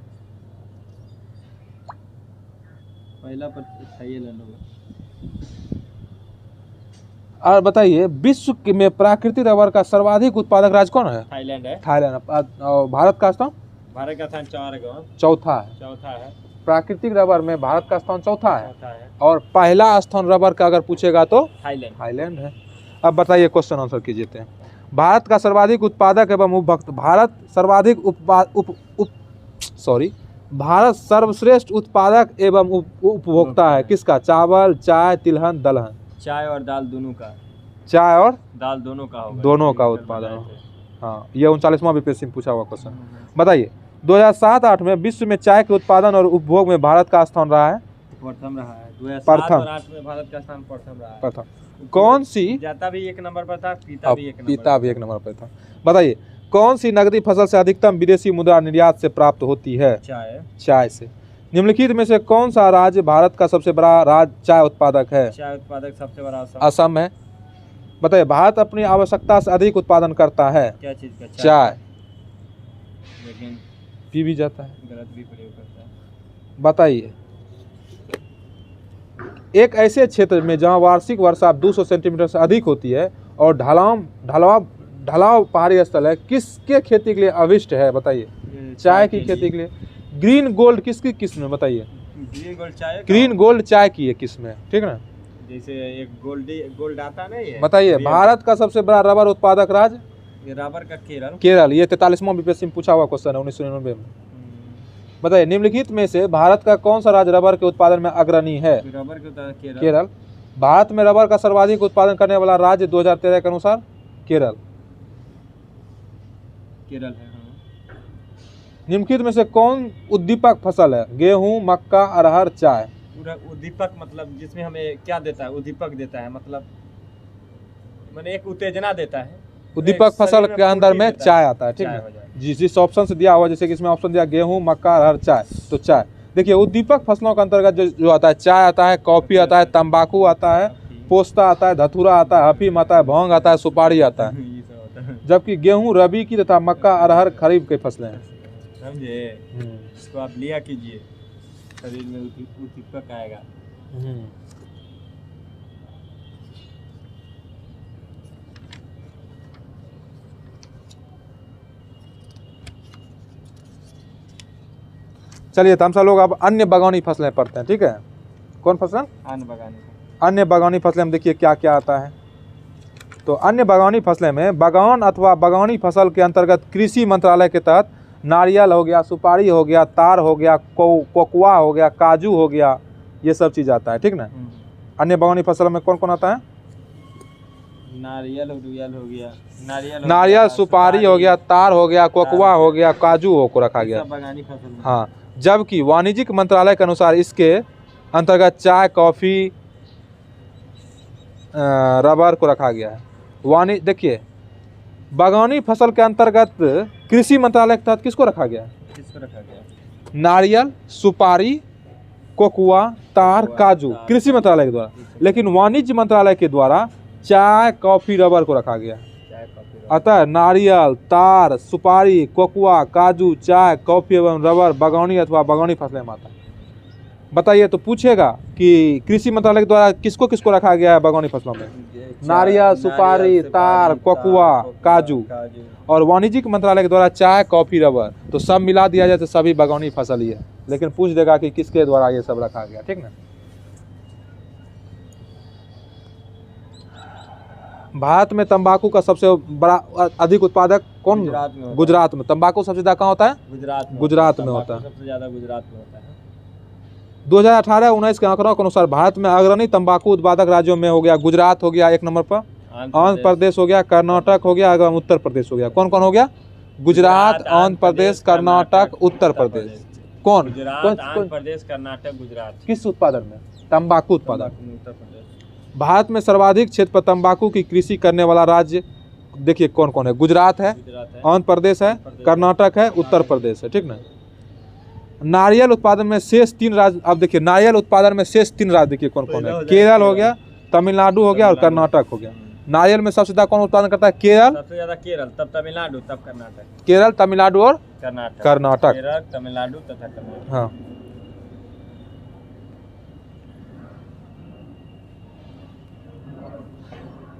पहला पर थाईलैंड होगा। और बताइए विश्व में प्राकृतिक रबर का सर्वाधिक उत्पादक राज्य कौन है? थाईलैंड है। और भारत का स्थान? भारत का स्थान चौथा है। प्राकृतिक रबर में भारत का स्थान चौथा है और पहला स्थान रबर का अगर पूछेगा तो थाईलैंड है। अब बताइए क्वेश्चन आंसर कीजिए थे। भारत का सर्वाधिक उत्पादक एवं भारत सर्वश्रेष्ठ उत्पादक एवं उपभोक्ता है किसका? चावल, चाय, तिलहन, दलहन। चाय और दाल दोनों का। चाय और दाल दोनों का होगा। दोनों का उत्पादन। हाँ, ये 39वां बीपीएससी में पूछा हुआ क्वेश्चन। बताइए 2007-8 में विश्व में चाय के उत्पादन और उपभोग में भारत का स्थान रहा है? प्रथम रहा है। 2007 और 8 में भारत का स्थान प्रथम रहा है। प्रथम। कौन सी? जाता भी 1 नंबर पर था, पीता भी 1 नंबर पर था। बताइए कौन सी नगदी फसल से अधिकतम विदेशी मुद्रा निर्यात से प्राप्त होती है? चाय से। निम्नलिखित में से कौन सा राज्य भारत का सबसे बड़ा राज्य चाय उत्पादक है? चाय उत्पादक सबसे बड़ा असम है। बताइए भारत अपनी आवश्यकता से अधिक उत्पादन करता है क्या चीज का? चाय। लेकिन पी भी जाता है, गलत भी प्रयोग करता है। बताइए एक ऐसे क्षेत्र में जहां वार्षिक वर्षा 200 सेंटीमीटर से अधिक होती है और ढलाव पहाड़ी स्थल है, किसके खेती के लिए अभिष्ट है? बताइए। चाय की खेती के लिए। ग्रीन गोल्ड किसकी किस्म में? बताइए। ग्रीन गोल्ड चाय की है किस्म है, ठीक ना? जैसे एक गोल्ड आता नहीं है। बताइए भारत का सबसे बड़ा रबर उत्पादक राज्य? रबर का केरल। ये 43वां बीपीएससी में पूछा हुआ क्वेश्चन है 1999 में। बताइए निम्नलिखित में से भारत का कौन सा राज्य रबर के उत्पादन में अग्रणी है? रबर के उत्पादन केरल। भारत में रबर का सर्वाधिक उत्पादन करने वाला राज्य 2013 के अनुसार केरल है। निम्नलिखित में से कौन उद्दीपक फसल है? गेहूं, मक्का, अरहर, चाय। पूरा उद्दीपक मतलब जिसमें हमें क्या देता है? उद्दीपक देता है, मतलब मैंने एक उत्तेजना देता है। उद्दीपक फसल के अंदर में चाय आता है, ठीक है? जिस ऑप्शन से दिया हुआ, जैसे कि इसमें ऑप्शन दिया गेहूं, मक्का, अरहर, चाय, तो चाय। देखिए उद्दीपक फसलों के अंतर्गत जो आता है, चाय आता है, कॉफी आता है, तंबाकू आता है, पोस्ता आता है, धतूरा आता है, अफीम आता है, भोंग आता है, सुपारी आता है। जबकि गेहूं रबी की तथा मक्का, अरहर खरीफ की फसलें हैं। समझे? इसको आप लिया कीजिए, शरीर में उद्दीपक आएगा। चलिए तो हम सब लोग अब अन्य बागवानी फसलें पढ़ते हैं, ठीक है? कौन फसल? अन्य बागवानी फसलें में देखिए क्या क्या आता है। तो अन्य बागवानी फसलें में बागान अथवा बागवानी फसल के अंतर्गत कृषि मंत्रालय के तहत नारियल हो गया, सुपारी हो गया, तार हो गया, कोकोआ हो गया, काजू हो गया, ये सब चीज़ आता है, ठीक ना? अन्य बागवानी फसल में कौन कौन आता है? नारियल हो गया, नारियल, सुपारी हो गया, तार हो गया, कोकोआ हो गया, काजू को रखा गया। हाँ, जबकि वाणिज्यिक मंत्रालय के अनुसार इसके अंतर्गत चाय, कॉफ़ी, रबर को रखा गया है। देखिए बागवानी फसल के अंतर्गत कृषि मंत्रालय के तहत किसको रखा गया? नारियल, सुपारी, कोकोआ, तार, काजू, कृषि मंत्रालय के द्वारा। लेकिन वाणिज्य मंत्रालय के द्वारा चाय, कॉफ़ी, रबर को रखा गया। अतः नारियल, तार, सुपारी, कोकोआ, काजू, चाय, कॉफ़ी एवं रबर बागवानी अथवा बागवानी फसलें में आता है। बताइए तो पूछेगा कि कृषि मंत्रालय के द्वारा किसको किसको रखा गया है बागवानी फसलों में? नारियल, सुपारी, तार, कोकोआ, काजू। और वाणिज्यिक मंत्रालय के द्वारा चाय, कॉफ़ी, रबर। तो सब मिला दिया जाए तो सभी बागवानी फसल ही है, लेकिन पूछ देगा कि किसके द्वारा ये सब रखा गया, ठीक ना? भारत में तंबाकू का सबसे बड़ा अधिक उत्पादक कौन? गुजरात में। तंबाकू सबसे ज्यादा कहाँ होता है? गुजरात में होता है। सबसे ज्यादा गुजरात में होता है। 2018-19 के आंकड़ों के अनुसार भारत में अग्रणी तंबाकू उत्पादक राज्यों में हो गया गुजरात हो गया 1 नंबर पर, आंध्र प्रदेश हो गया, कर्नाटक हो गया एवं उत्तर प्रदेश हो गया। कौन कौन हो गया? गुजरात, आंध्र प्रदेश, कर्नाटक, उत्तर प्रदेश। कौन गुजरात, कौन आंध्र प्रदेश, कर्नाटक, गुजरात। किस उत्पादन में? तंबाकू उत्पादन। उत्तर प्रदेश। भारत में सर्वाधिक क्षेत्र पर तंबाकू की कृषि करने वाला राज्य देखिए कौन कौन है? गुजरात है, गुजरात है, आंध्र प्रदेश है, कर्नाटक है, उत्तर प्रदेश है, ठीक ना। नारियल उत्पादन में शेष 3 राज्य, अब देखिए नारियल उत्पादन में शेष 3 राज्य देखिए कौन कौन है? केरल हो गया, तमिलनाडु हो गया और कर्नाटक हो गया। नारियल में सबसे ज्यादा कौन उत्पादन करता है? केरल, सबसे ज्यादा केरल, तब तमिलनाडु, तब कर्नाटक। केरल, तमिलनाडु और कर्नाटक। केरल, तमिलनाडु तथा कर्नाटक। हाँ।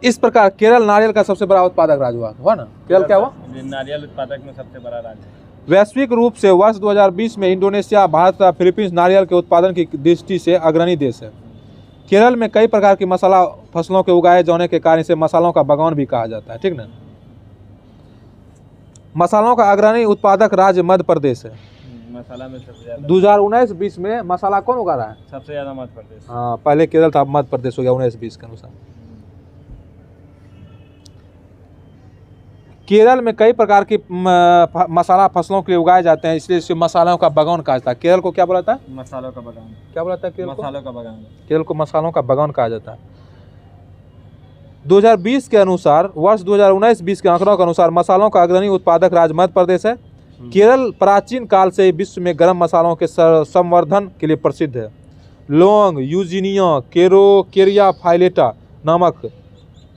इस प्रकार केरल नारियल का सबसे बड़ा उत्पादक राज्य हुआ ना। केरल क्या हुआ? नारियल उत्पादक में सबसे बड़ा राज्य। वैश्विक रूप से वर्ष 2020 में इंडोनेशिया, भारत तथा फिलीपींस नारियल के उत्पादन की दृष्टि से अग्रणी देश है। केरल में कई प्रकार की मसाला फसलों के उगाए जाने के कारण इसे मसालों का बागान भी कहा जाता है, ठीक ना। मसालों का अग्रणी उत्पादक राज्य मध्य प्रदेश है। मसाला में सबसे ज्यादा 2019-20 में मसाला कौन उगा रहा है? सबसे ज्यादा मध्य प्रदेश। हाँ, पहले केरल था, मध्य प्रदेश हो गया 19-20 के अनुसार। केरल में कई प्रकार की मसाला फसलों के लिए उगाए जाते हैं, इसलिए इसे मसालों का बागान कहा जाता है। केरल को क्या बोला था? मसालों का बागान। क्या बोला था केरल को? मसालों का बागान। केरल को मसालों का बागान कहा जाता है। 2020 के अनुसार, वर्ष 2019-20 के आंकड़ों के अनुसार मसालों का अग्रणी उत्पादक राज्य मध्य प्रदेश है। केरल प्राचीन काल से ही विश्व में गर्म मसालों के संवर्धन के लिए प्रसिद्ध है। लौंग, यूजीनिया केरिया फाइलेटा नामक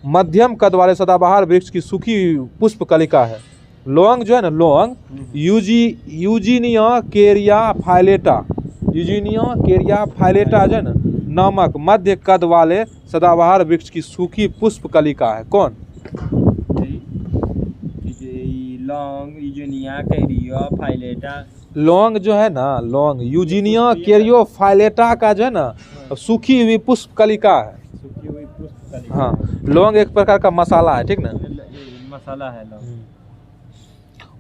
मध्यम कद वाले सदाबहार वृक्ष की सूखी पुष्प कलिका है। लौंग जो है ना, लौंग यूजीनिया केरिया फाइलेटा जो है ना नामक मध्य कद वाले सदाबहार वृक्ष की सूखी पुष्प कलिका है। कौन? लौंग, यूजीनिया केरिया फाइलेटा। लौंग जो है ना, लौंग यूजीनिया केरियो फाइलेटा का जो है ना सूखी हुई पुष्प कलिका है। सूखी हुई पुष्प कलिका। हाँ, लौंग एक प्रकार का मसाला है, ठीक ना। मसाला है लौंग।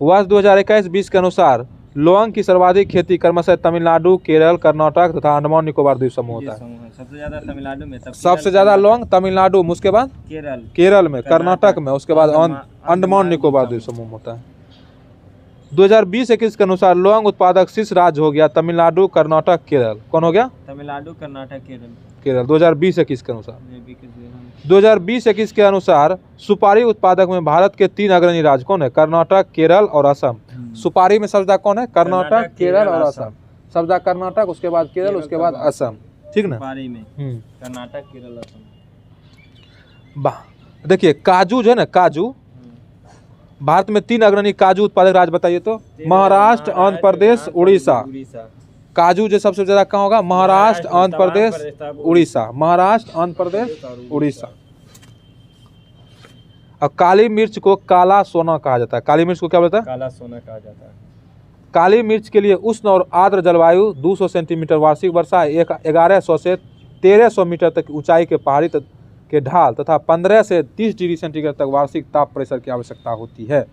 वर्ष 2021-20 के अनुसार लौंग की सर्वाधिक खेती क्रमशः तमिलनाडु, केरल, कर्नाटक तथा अंडमान निकोबार द्वीप समूह होता है। सबसे ज्यादा तमिलनाडु में, सबसे ज्यादा लौंग तमिलनाडु में, उसके बाद केरल में, कर्नाटक में, उसके बाद अंडमान निकोबार द्वीप समूह में होता है। 2020-21 के अनुसार लौंग उत्पादक शीर्ष राज्य हो गया तमिलनाडु, कर्नाटक, केरल। कौन हो गया? तमिलनाडु, कर्नाटक, केरल 2020-21 के अनुसार। 2020-21 के अनुसार सुपारी उत्पादक में भारत के 3 अग्रणी राज्य कौन है? कर्नाटक, केरल और असम। सुपारी में सबसे कौन है? कर्नाटक, केरल और असम। सबसे कर्नाटक, उसके बाद केरल, उसके बाद असम, ठीक ना। सुपारी में कर्नाटक, केरल, असम। देखिए काजू जो है ना, काजू भारत में 3 अग्रणी काजू उत्पादक राज्य बताइए तो? महाराष्ट्र, आंध्र प्रदेश, उड़ीसा। काजू जो सबसे ज्यादा कहाँ होगा? महाराष्ट्र, आंध्र प्रदेश, उड़ीसा। महाराष्ट्र, आंध्र प्रदेश, उड़ीसा। और काली मिर्च को काला सोना कहा जाता है। काली मिर्च को क्या बोलता है? काला सोना कहा जाता है। काली मिर्च के लिए उष्ण और आर्द्र जलवायु, 200 सेंटीमीटर वार्षिक वर्षा, 1100 से 1300 मीटर तक ऊंचाई के पहाड़ी के ढाल तथा 15 से 30 डिग्री सेंटीग्रेड तक वार्षिक ताप प्रेशर की आवश्यकता होती है।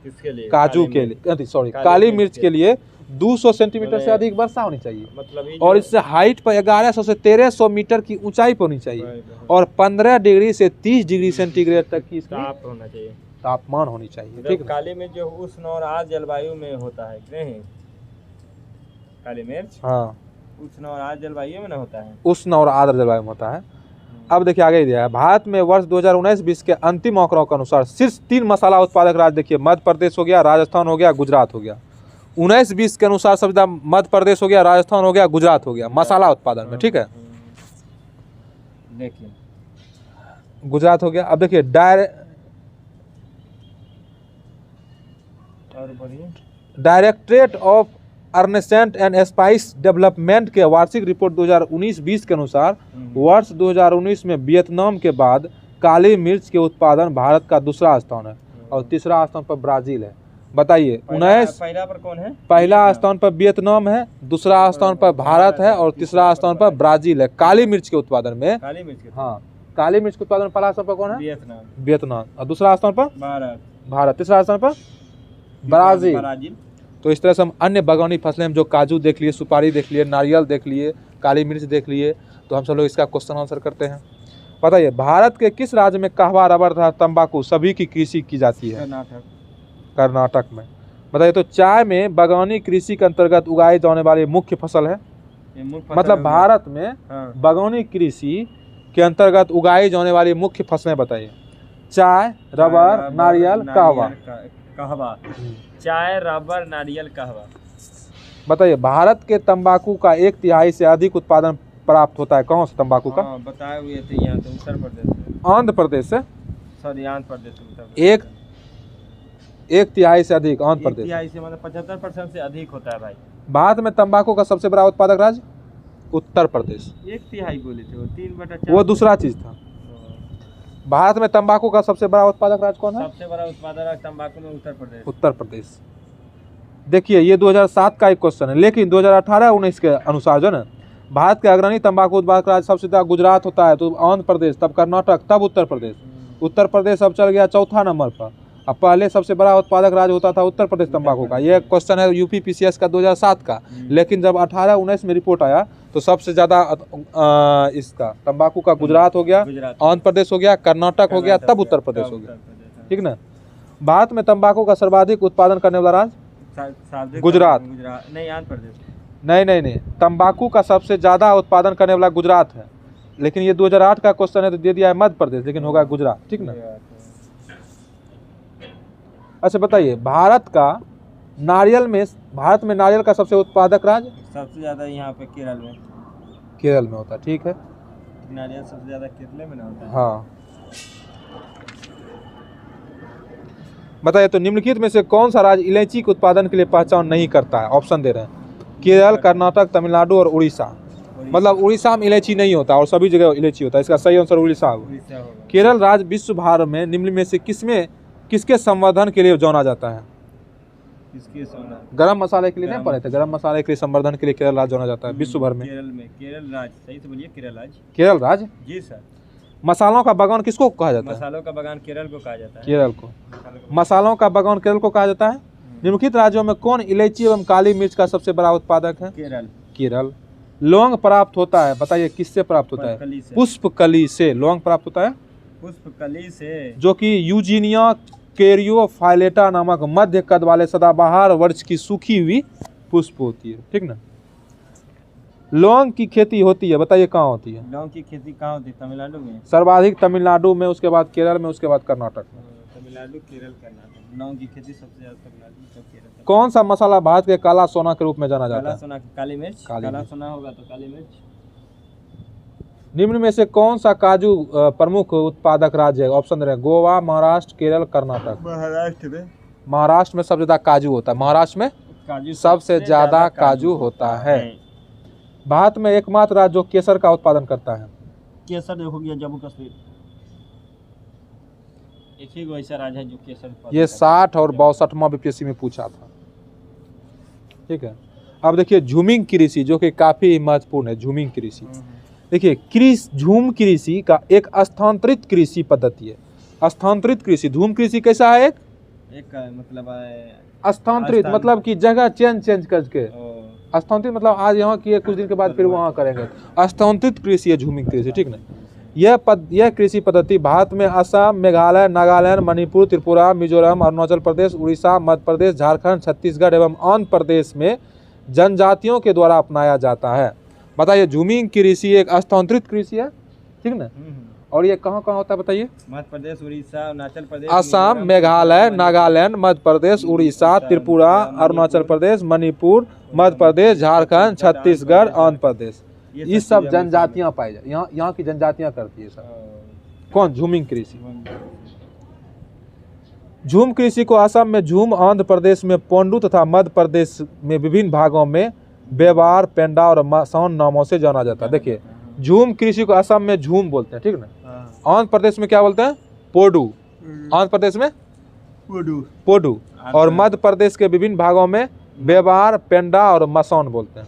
काजू के लिए, सॉरी, काली मिर्च के लिए 200 सेंटीमीटर से अधिक वर्षा होनी चाहिए, मतलब और इससे हाइट पर 1100 से 1300 मीटर की ऊंचाई पर होनी चाहिए, और 15 डिग्री से 30 डिग्री सेंटीग्रेड तक की ताप होना चाहिए, तापमान होनी चाहिए। ठीक है, काली मिर्च जो उष्ण और आर्द्र जलवायु में होता है, नहीं काली मिर्च, हाँ उष्ण और आर्द्र जलवायु में ना होता है, उष्ण और आर्द्र जलवायु में होता है। अब देखिए आगे दिया है, भारत में वर्ष 2019-20 के अंतिम आंकड़ों के अनुसार शीर्ष 3 मसाला उत्पादक राज्य देखिए, मध्य प्रदेश हो गया, राजस्थान हो गया, गुजरात हो गया। 19-20 के अनुसार सबसे ज्यादा मध्य प्रदेश हो गया, राजस्थान हो गया, गुजरात हो गया मसाला उत्पादन में। ठीक है, देखिए गुजरात हो गया। अब देखिए directorate of arecanut and spice development के वार्षिक रिपोर्ट 2019-20 के अनुसार वर्ष 2019 में वियतनाम के बाद काली मिर्च के उत्पादन भारत का दूसरा स्थान है और तीसरा स्थान पर ब्राजील है। बताइए, पहला पर कौन है? पहला स्थान पर वियतनाम है, दूसरा स्थान पर भारत है और तीसरा स्थान पर ब्राजील है काली मिर्च के उत्पादन में। काली मिर्च के, हाँ, काली मिर्च के उत्पादन पहला स्थान पर कौन है? वियतनाम। और दूसरा स्थान पर भारत, तीसरा स्थान पर ब्राजील। तो इस तरह से हम अन्य बागवानी फसलें, हम जो काजू देख लिए, सुपारी देख लिए, नारियल देख लिए, काली मिर्च देख लिए, तो हम सब लोग इसका क्वेश्चन आंसर करते हैं। बताइए, भारत के किस राज्य में कहवा, रबर तथा तंबाकू सभी की कृषि की जाती है? कर्नाटक में। बताइए तो चाय में बागवानी कृषि के अंतर्गत उगाई जाने वाली मुख्य फसल है, मतलब भारत में हाँ। बागवानी कृषि के अंतर्गत उगाई जाने वाली मुख्य फसलें बताइए। चाय, रबर, नारियल, कहवा। कहवा। चाय, रबर, नारियल, कहवा। बताइए भारत के तंबाकू का 1/3 से अधिक उत्पादन प्राप्त होता है कहाँ से तंबाकू का? बताए हुए थे यहाँ तो उत्तर प्रदेश से। आंध्र प्रदेश से। सॉरी आंध्र प्रदेश से। उत्तर प्रदेश। 1/3 से अधिक आंध्र प्रदेश। 1/3 से मतलब 75% से अधिक होता है भाई। भारत में तंबाकू का सबसे बड़ा उत्पादक राज्य उत्तर प्रदेश। 1/3 बोले थे वो 3/4। वो दूसरा चीज था। भारत में तंबाकू का सबसे बड़ा उत्पादक राज्य कौन है? सबसे बड़ा उत्पादक तंबाकू में उत्तर प्रदेश। उत्तर प्रदेश। देखिए ये 2007 का एक क्वेश्चन है, लेकिन 2018-19 के अनुसार जो है भारत के अग्रणी तंबाकू उत्पादक राज्य सबसे ज्यादा गुजरात होता है, तो आंध्र प्रदेश, तब कर्नाटक, तब उत्तर प्रदेश। उत्तर प्रदेश अब चल गया चौथा नंबर पर। अब पहले सबसे बड़ा उत्पादक राज्य होता था उत्तर प्रदेश तंबाकू का। यह क्वेश्चन है यूपी पीसीएस का 2007 का, लेकिन जब 18-19 में रिपोर्ट आया तो सबसे ज्यादा इसका तंबाकू का गुजरात हो गया, आंध्र प्रदेश हो गया, कर्नाटक हो गया, तब उत्तर प्रदेश हो गया। ठीक ना। भारत में तंबाकू का सर्वाधिक उत्पादन करने वाला राज्य गुजरात। नहीं, आंध्र प्रदेश। नहीं, तंबाकू का सबसे ज्यादा उत्पादन करने वाला गुजरात है, लेकिन ये 2008 का क्वेश्चन है तो दे दिया है मध्य प्रदेश, लेकिन होगा गुजरात। ठीक ना। अच्छा बताइए भारत में नारियल का सबसे उत्पादक राज्य? सबसे ज्यादा यहाँ पे केरल में होता है। ठीक है, नारियल सबसे ज्यादा केरल में ना होता है। हाँ। बताइए तो निम्नलिखित में से कौन सा राज्य इलायची के उत्पादन के लिए पहचान नहीं करता है? ऑप्शन दे रहे हैं केरल, कर्नाटक, तमिलनाडु और उड़ीसा। मतलब उड़ीसा में इलायची नहीं होता और सभी जगह इलायची होता है। इसका सही आंसर उड़ीसा होगा। केरल राज्य विश्व भर में निम्न में से किसके संवर्धन के लिए जाना जाता है? गरम मसाले के लिए नहीं पढ़े थे? गरम मसाले के लिए संवर्धन के लिए केरल राज्य जाना जाता है विश्व भर में। केरल राज्य, सही से बोलिए, केरल राज्य। जी सर। मसालों का बागान किसको कहा जाता है? मसालों का बागान केरल को कहा जाता है। केरल को मसालों का बागान केरल को कहा जाता है। निम्नलिखित राज्यों में कौन इलायची एवं काली मिर्च का सबसे बड़ा उत्पादक है? केरल। लौंग प्राप्त होता है, बताइए किससे प्राप्त होता है? पुष्पकली से लौंग प्राप्त होता है। पुष्पकली से, जो कि यूजीनिया कैरियोफाइलेटा नामक मध्य कद वाले सदाबहार वृक्ष की सूखी हुई पुष्प होती है। ठीक ना। लौंग की खेती होती है, बताइए कहाँ होती है? लौंग की खेती कहाँ होती है? तमिलनाडु में। सर्वाधिक तमिलनाडु में, उसके बाद केरल में, उसके बाद कर्नाटक में। तमिलनाडु, केरल, कर्नाटक। लौंग की खेती सबसे ज्यादा तमिलनाडु, तब केरल। कौन सा मसाला भारत के काला सोना के रूप में जाना जाता है? काला सोना, काली मिर्च। काला सोना होगा तो काली मिर्च। निम्न में से कौन सा काजू प्रमुख उत्पादक राज्य है? ऑप्शन दे रहे हैं गोवा, महाराष्ट्र, केरल, कर्नाटक। महाराष्ट्र में सबसे ज्यादा काजू होता है। महाराष्ट्र में काजू सबसे ज्यादा काजू होता है। भारत में एकमात्र राज्य जो केसर का उत्पादन करता है? केसर हो गया जम्मू कश्मीर। एक ही ऐसा राज्य है जो केसर। ये 60 और 62वां बीपीएससी में पूछा था। ठीक है। अब देखिए झूमिंग कृषि, जो कि काफी महत्वपूर्ण है। झूमिंग कृषि, देखिए झूम कृषि का एक स्थानांतरित कृषि पद्धति है। स्थानांतरित कृषि, झूम कृषि कैसा है? एक मतलब स्थानांतरित मतलब कि जगह चेंज करके। स्थानांतरित मतलब आज यहाँ किए, कुछ दिन के बाद फिर वहाँ करेंगे। स्थानांतरित कृषि है झूमिंग कृषि। ठीक ना। यह कृषि पद्धति भारत में असम, मेघालय, नागालैंड, मणिपुर, त्रिपुरा, मिजोरम, अरुणाचल प्रदेश, उड़ीसा, मध्य प्रदेश, झारखंड, छत्तीसगढ़ एवं आंध्र प्रदेश में जनजातियों के द्वारा अपनाया जाता है। बताइए झूमिंग कृषि एक स्थानांतरित कृषि है। ठीक ना। और ये कहाँ होता है बताइए? मध्य प्रदेश, उड़ीसा, अरुणाचल प्रदेश, असम, मेघालय, नागालैंड, मध्य प्रदेश, उड़ीसा, त्रिपुरा, अरुणाचल प्रदेश, मणिपुर, मध्य प्रदेश, झारखंड, छत्तीसगढ़, आंध्र प्रदेश। ये सब जनजातियां पाई जाती, यहाँ की जनजातियां करती है सब। कौन? झूमिंग कृषि। झूम कृषि को असम में झूम, आंध्र प्रदेश में पोंडू तथा मध्य प्रदेश में विभिन्न भागों में बेवार, पेंडा और मसान नामों से जाना जाता है। देखिए झूम कृषि को असम में झूम बोलते हैं। ठीक ना। आंध्र प्रदेश में क्या बोलते हैं? पोडू। आंध्र प्रदेश में पोडू और मध्य प्रदेश के विभिन्न भागों में बेवार, पेंडा और मसान बोलते हैं।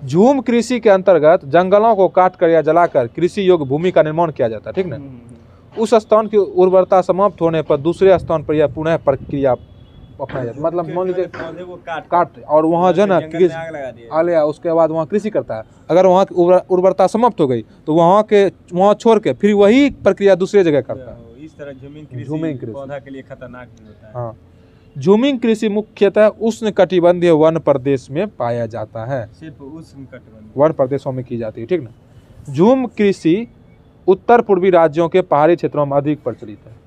झूम कृषि के अंतर्गत जंगलों को काटकर या जलाकर कृषि योग्य भूमि का निर्माण किया जाता है। ठीक ना। उस स्थान की उर्वरता समाप्त होने पर दूसरे स्थान पर यह पुनः प्रक्रिया अपनाया जाता है। मतलब मान लीजिए काट और वहाँ जो है ना आग लगा, उसके बाद वहाँ कृषि करता है। अगर वहाँ की उर्वरता समाप्त हो गई तो वहाँ छोड़ के फिर वही प्रक्रिया दूसरी जगह करता है। इस तरह झूमिंग कृषि पौधा के लिए खतरनाक होता है। हाँ। झूमिंग कृषि मुख्यतः उष्ण कटिबंधीय वन प्रदेश में पाया जाता है, सिर्फ उष्ण कटिबंध वन प्रदेशों में की जाती है, ठीक ना। झूम कृषि उत्तर पूर्वी राज्यों के पहाड़ी क्षेत्रों में अधिक प्रचलित है।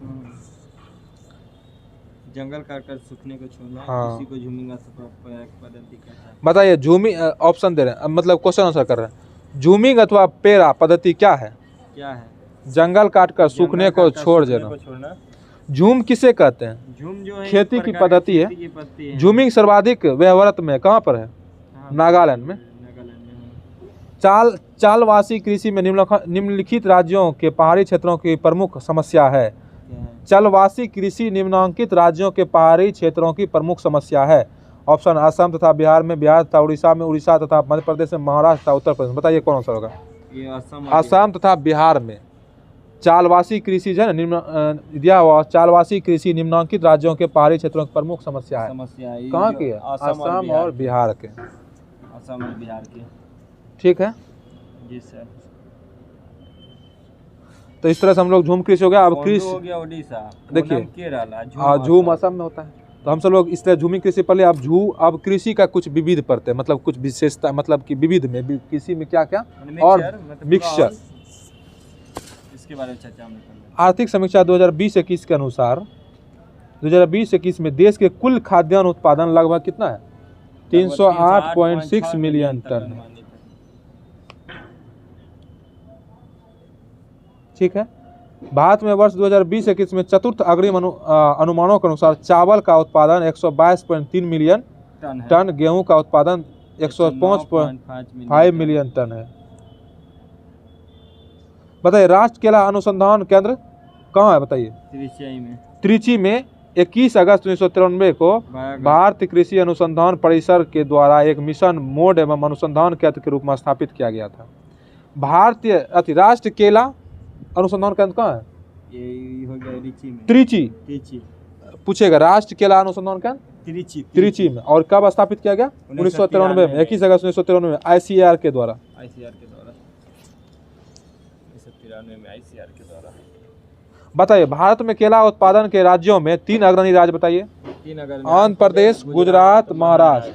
जंगल काटकर सूखने को छोड़ना, हाँ। इसी को झूमिंग पद्धति कहते हैं। बताइए झूमिंग, ऑप्शन दे रहे हैं, मतलब क्वेश्चन आंसर कर रहे हैं। झूमिंग अथवा पेरा पद्धति क्या है? क्या है? जंगल काटकर सूखने को छोड़ देना। झूम किसे कहते हैं? झूम जो है खेती की पद्धति है। खेती की पद्धति है। झूमिंग सर्वाधिक व्यवहारत में कहाँ पर है? हाँ, नागालैंड में। चालवासी कृषि में निम्नलिखित राज्यों के पहाड़ी क्षेत्रों की प्रमुख समस्या है। चालवासी कृषि निम्नांकित राज्यों के पहाड़ी क्षेत्रों की प्रमुख समस्या है। ऑप्शन असम तथा बिहार में, बिहार तथा उड़ीसा में, उड़ीसा तथा मध्य प्रदेश में, महाराष्ट्र तथा उत्तर प्रदेश। बताइए कौन सा होगा? ये असम तथा बिहार में चालवासी कृषि जो है दिया हुआ, चालवासी कृषि निम्नांकित राज्यों के पहाड़ी क्षेत्रों की प्रमुख समस्या है। कहाँ की है? असम और बिहार के। असम और बिहार के, ठीक है जी सर। तो इस तरह से हम लोग झूम कृषि हो गया। अब कृषि हो गया उड़ीसा, देखिए केरला, झूम असम में होता है। तो हम सब लोग इस तरह झूमिंग कृषि पढ़ लिया। अब कृषि का कुछ विविध पढ़ते हैं, मतलब कुछ विशेषता, मतलब कि विविध में कृषि में क्या क्या और मिक्सचर, इसके बारे में चर्चा हम करेंगे। आर्थिक समीक्षा 2020-21 के अनुसार 2020-21 में देश के कुल खाद्यान्न उत्पादन लगभग कितना है? 308.6 मिलियन टन है, ठीक है। भारत में वर्ष 2020-21 में चतुर्थ अग्रिम अनुमानों के अनुसार चावल का उत्पादन 122.3 मिलियन टन, गेहूं का उत्पादन 105.5 मिलियन टन है। बताइए राष्ट्रीय केला अनुसंधान केंद्र कहाँ है? बताइए। त्रिची में 21 अगस्त 1993 को भारतीय कृषि अनुसंधान परिसर के द्वारा एक मिशन मोड एवं अनुसंधान केंद्र के रूप में स्थापित किया गया था। भारतीय राष्ट्रीय केला अनुसंधान केंद्र कहाँ है? ये हो गया त्रिची। पूछेगा राष्ट्रीय केला अनुसंधान केंद्र त्रिची में। और कब स्थापित किया गया? 1993 में, 21 अगस्त 1993 में ICAR के द्वारा। बताइए भारत में केला उत्पादन के राज्यों में 3 अग्रणी राज्य बताइए। आंध्र प्रदेश, गुजरात, महाराष्ट्र।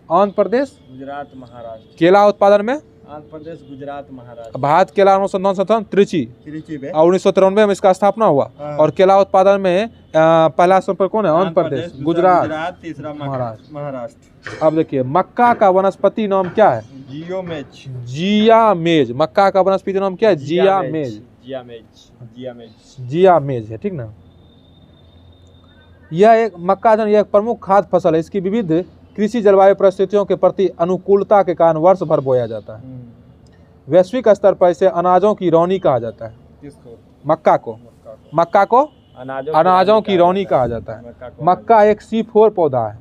आंध्र प्रदेश, गुजरात, महाराष्ट्र। केला उत्पादन में आंध्र प्रदेश, गुजरात, महाराष्ट्र। भारत केला अनुसंधान संस्थान त्रिची में और 1993 में इसका स्थापना हुआ। और केला उत्पादन में पहला स्थान पर कौन है? आंध्र प्रदेश, गुजरात, तीसरा महाराष्ट्र। अब देखिए मक्का का वनस्पति नाम क्या है? जियामेज। मक्का का वनस्पति नाम क्या है? जियामेज है, ठीक ना। यह एक मक्का यह एक प्रमुख खाद्य फसल है। इसकी विविध कृषि जलवायु परिस्थितियों के प्रति अनुकूलता के कारण वर्ष भर बोया जाता है। वैश्विक स्तर पर इसे अनाजों की रौनी कहा जाता है। किसको? मक्का को अनाजों की रौनी कहा जाता है। मक्का एक C4 पौधा है।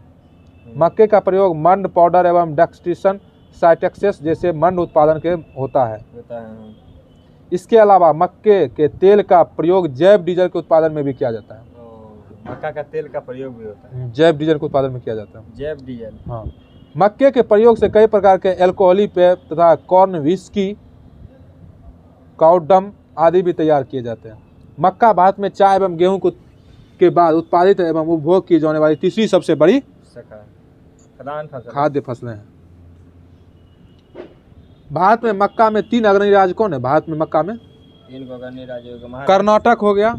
मक्के का प्रयोग मंड पाउडर एवं डेक्सट्रिसन साइटेक्सेस जैसे मंड उत्पादन के होता है। इसके अलावा मक्के के तेल का प्रयोग जैव डीजल के उत्पादन में भी किया जाता है। मक्का का तेल का प्रयोग भी होता है, जैव डीजल के उत्पादन में किया जाता है। जैव डीजल, हाँ। मक्के के प्रयोग से कई प्रकार के एल्कोहलिक पेय तथा कॉर्न व्हिस्की, काउडम आदि भी तैयार किए जाते हैं। मक्का भारत में चाय एवं गेहूं के बाद उत्पादित एवं उपभोग की जाने वाली तीसरी सबसे बड़ी खाद्य फसलें हैं। भारत में मक्का में 3 अग्रणी राज्य कौन है? भारत में मक्का में 3 अग्रणी राज्य, कर्नाटक हो गया,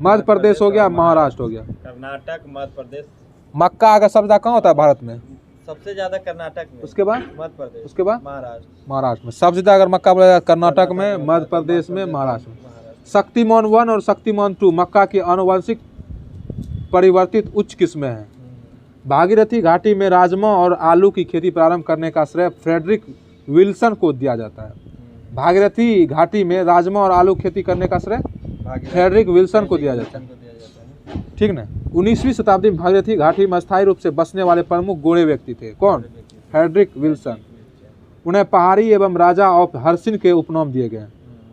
मध्य प्रदेश हो गया, महाराष्ट्र हो गया। कर्नाटक, मध्य प्रदेश। मक्का का सबसे कहाँ होता है भारत में? सबसे ज्यादा कर्नाटक में, उसके बाद मध्य प्रदेश, उसके बाद महाराष्ट्र में। सबसे ज्यादा अगर मक्का बोला कर्नाटक में, मध्य प्रदेश में, महाराष्ट्र में। शक्तिमान 1 और शक्तिमान 2 मक्का की आनुवंशिक परिवर्तित उच्च किस्में हैं। भागीरथी घाटी में राजमा और आलू की खेती प्रारंभ करने का श्रेय फ्रेडरिक विल्सन को दिया जाता है। भागीरथी घाटी में राजमा और आलू खेती करने का श्रेय फ्रेडरिक विल्सन को दिया जाता है, ठीक ना। 19वीं शताब्दी में भागीरथी घाटी में अस्थायी रूप से बसने वाले प्रमुख गोरे व्यक्ति थे। कौन? Frederick Wilson. उन्हें पहाड़ी एवं राजा ऑफ हर्सिन के उपनाम दिए गए।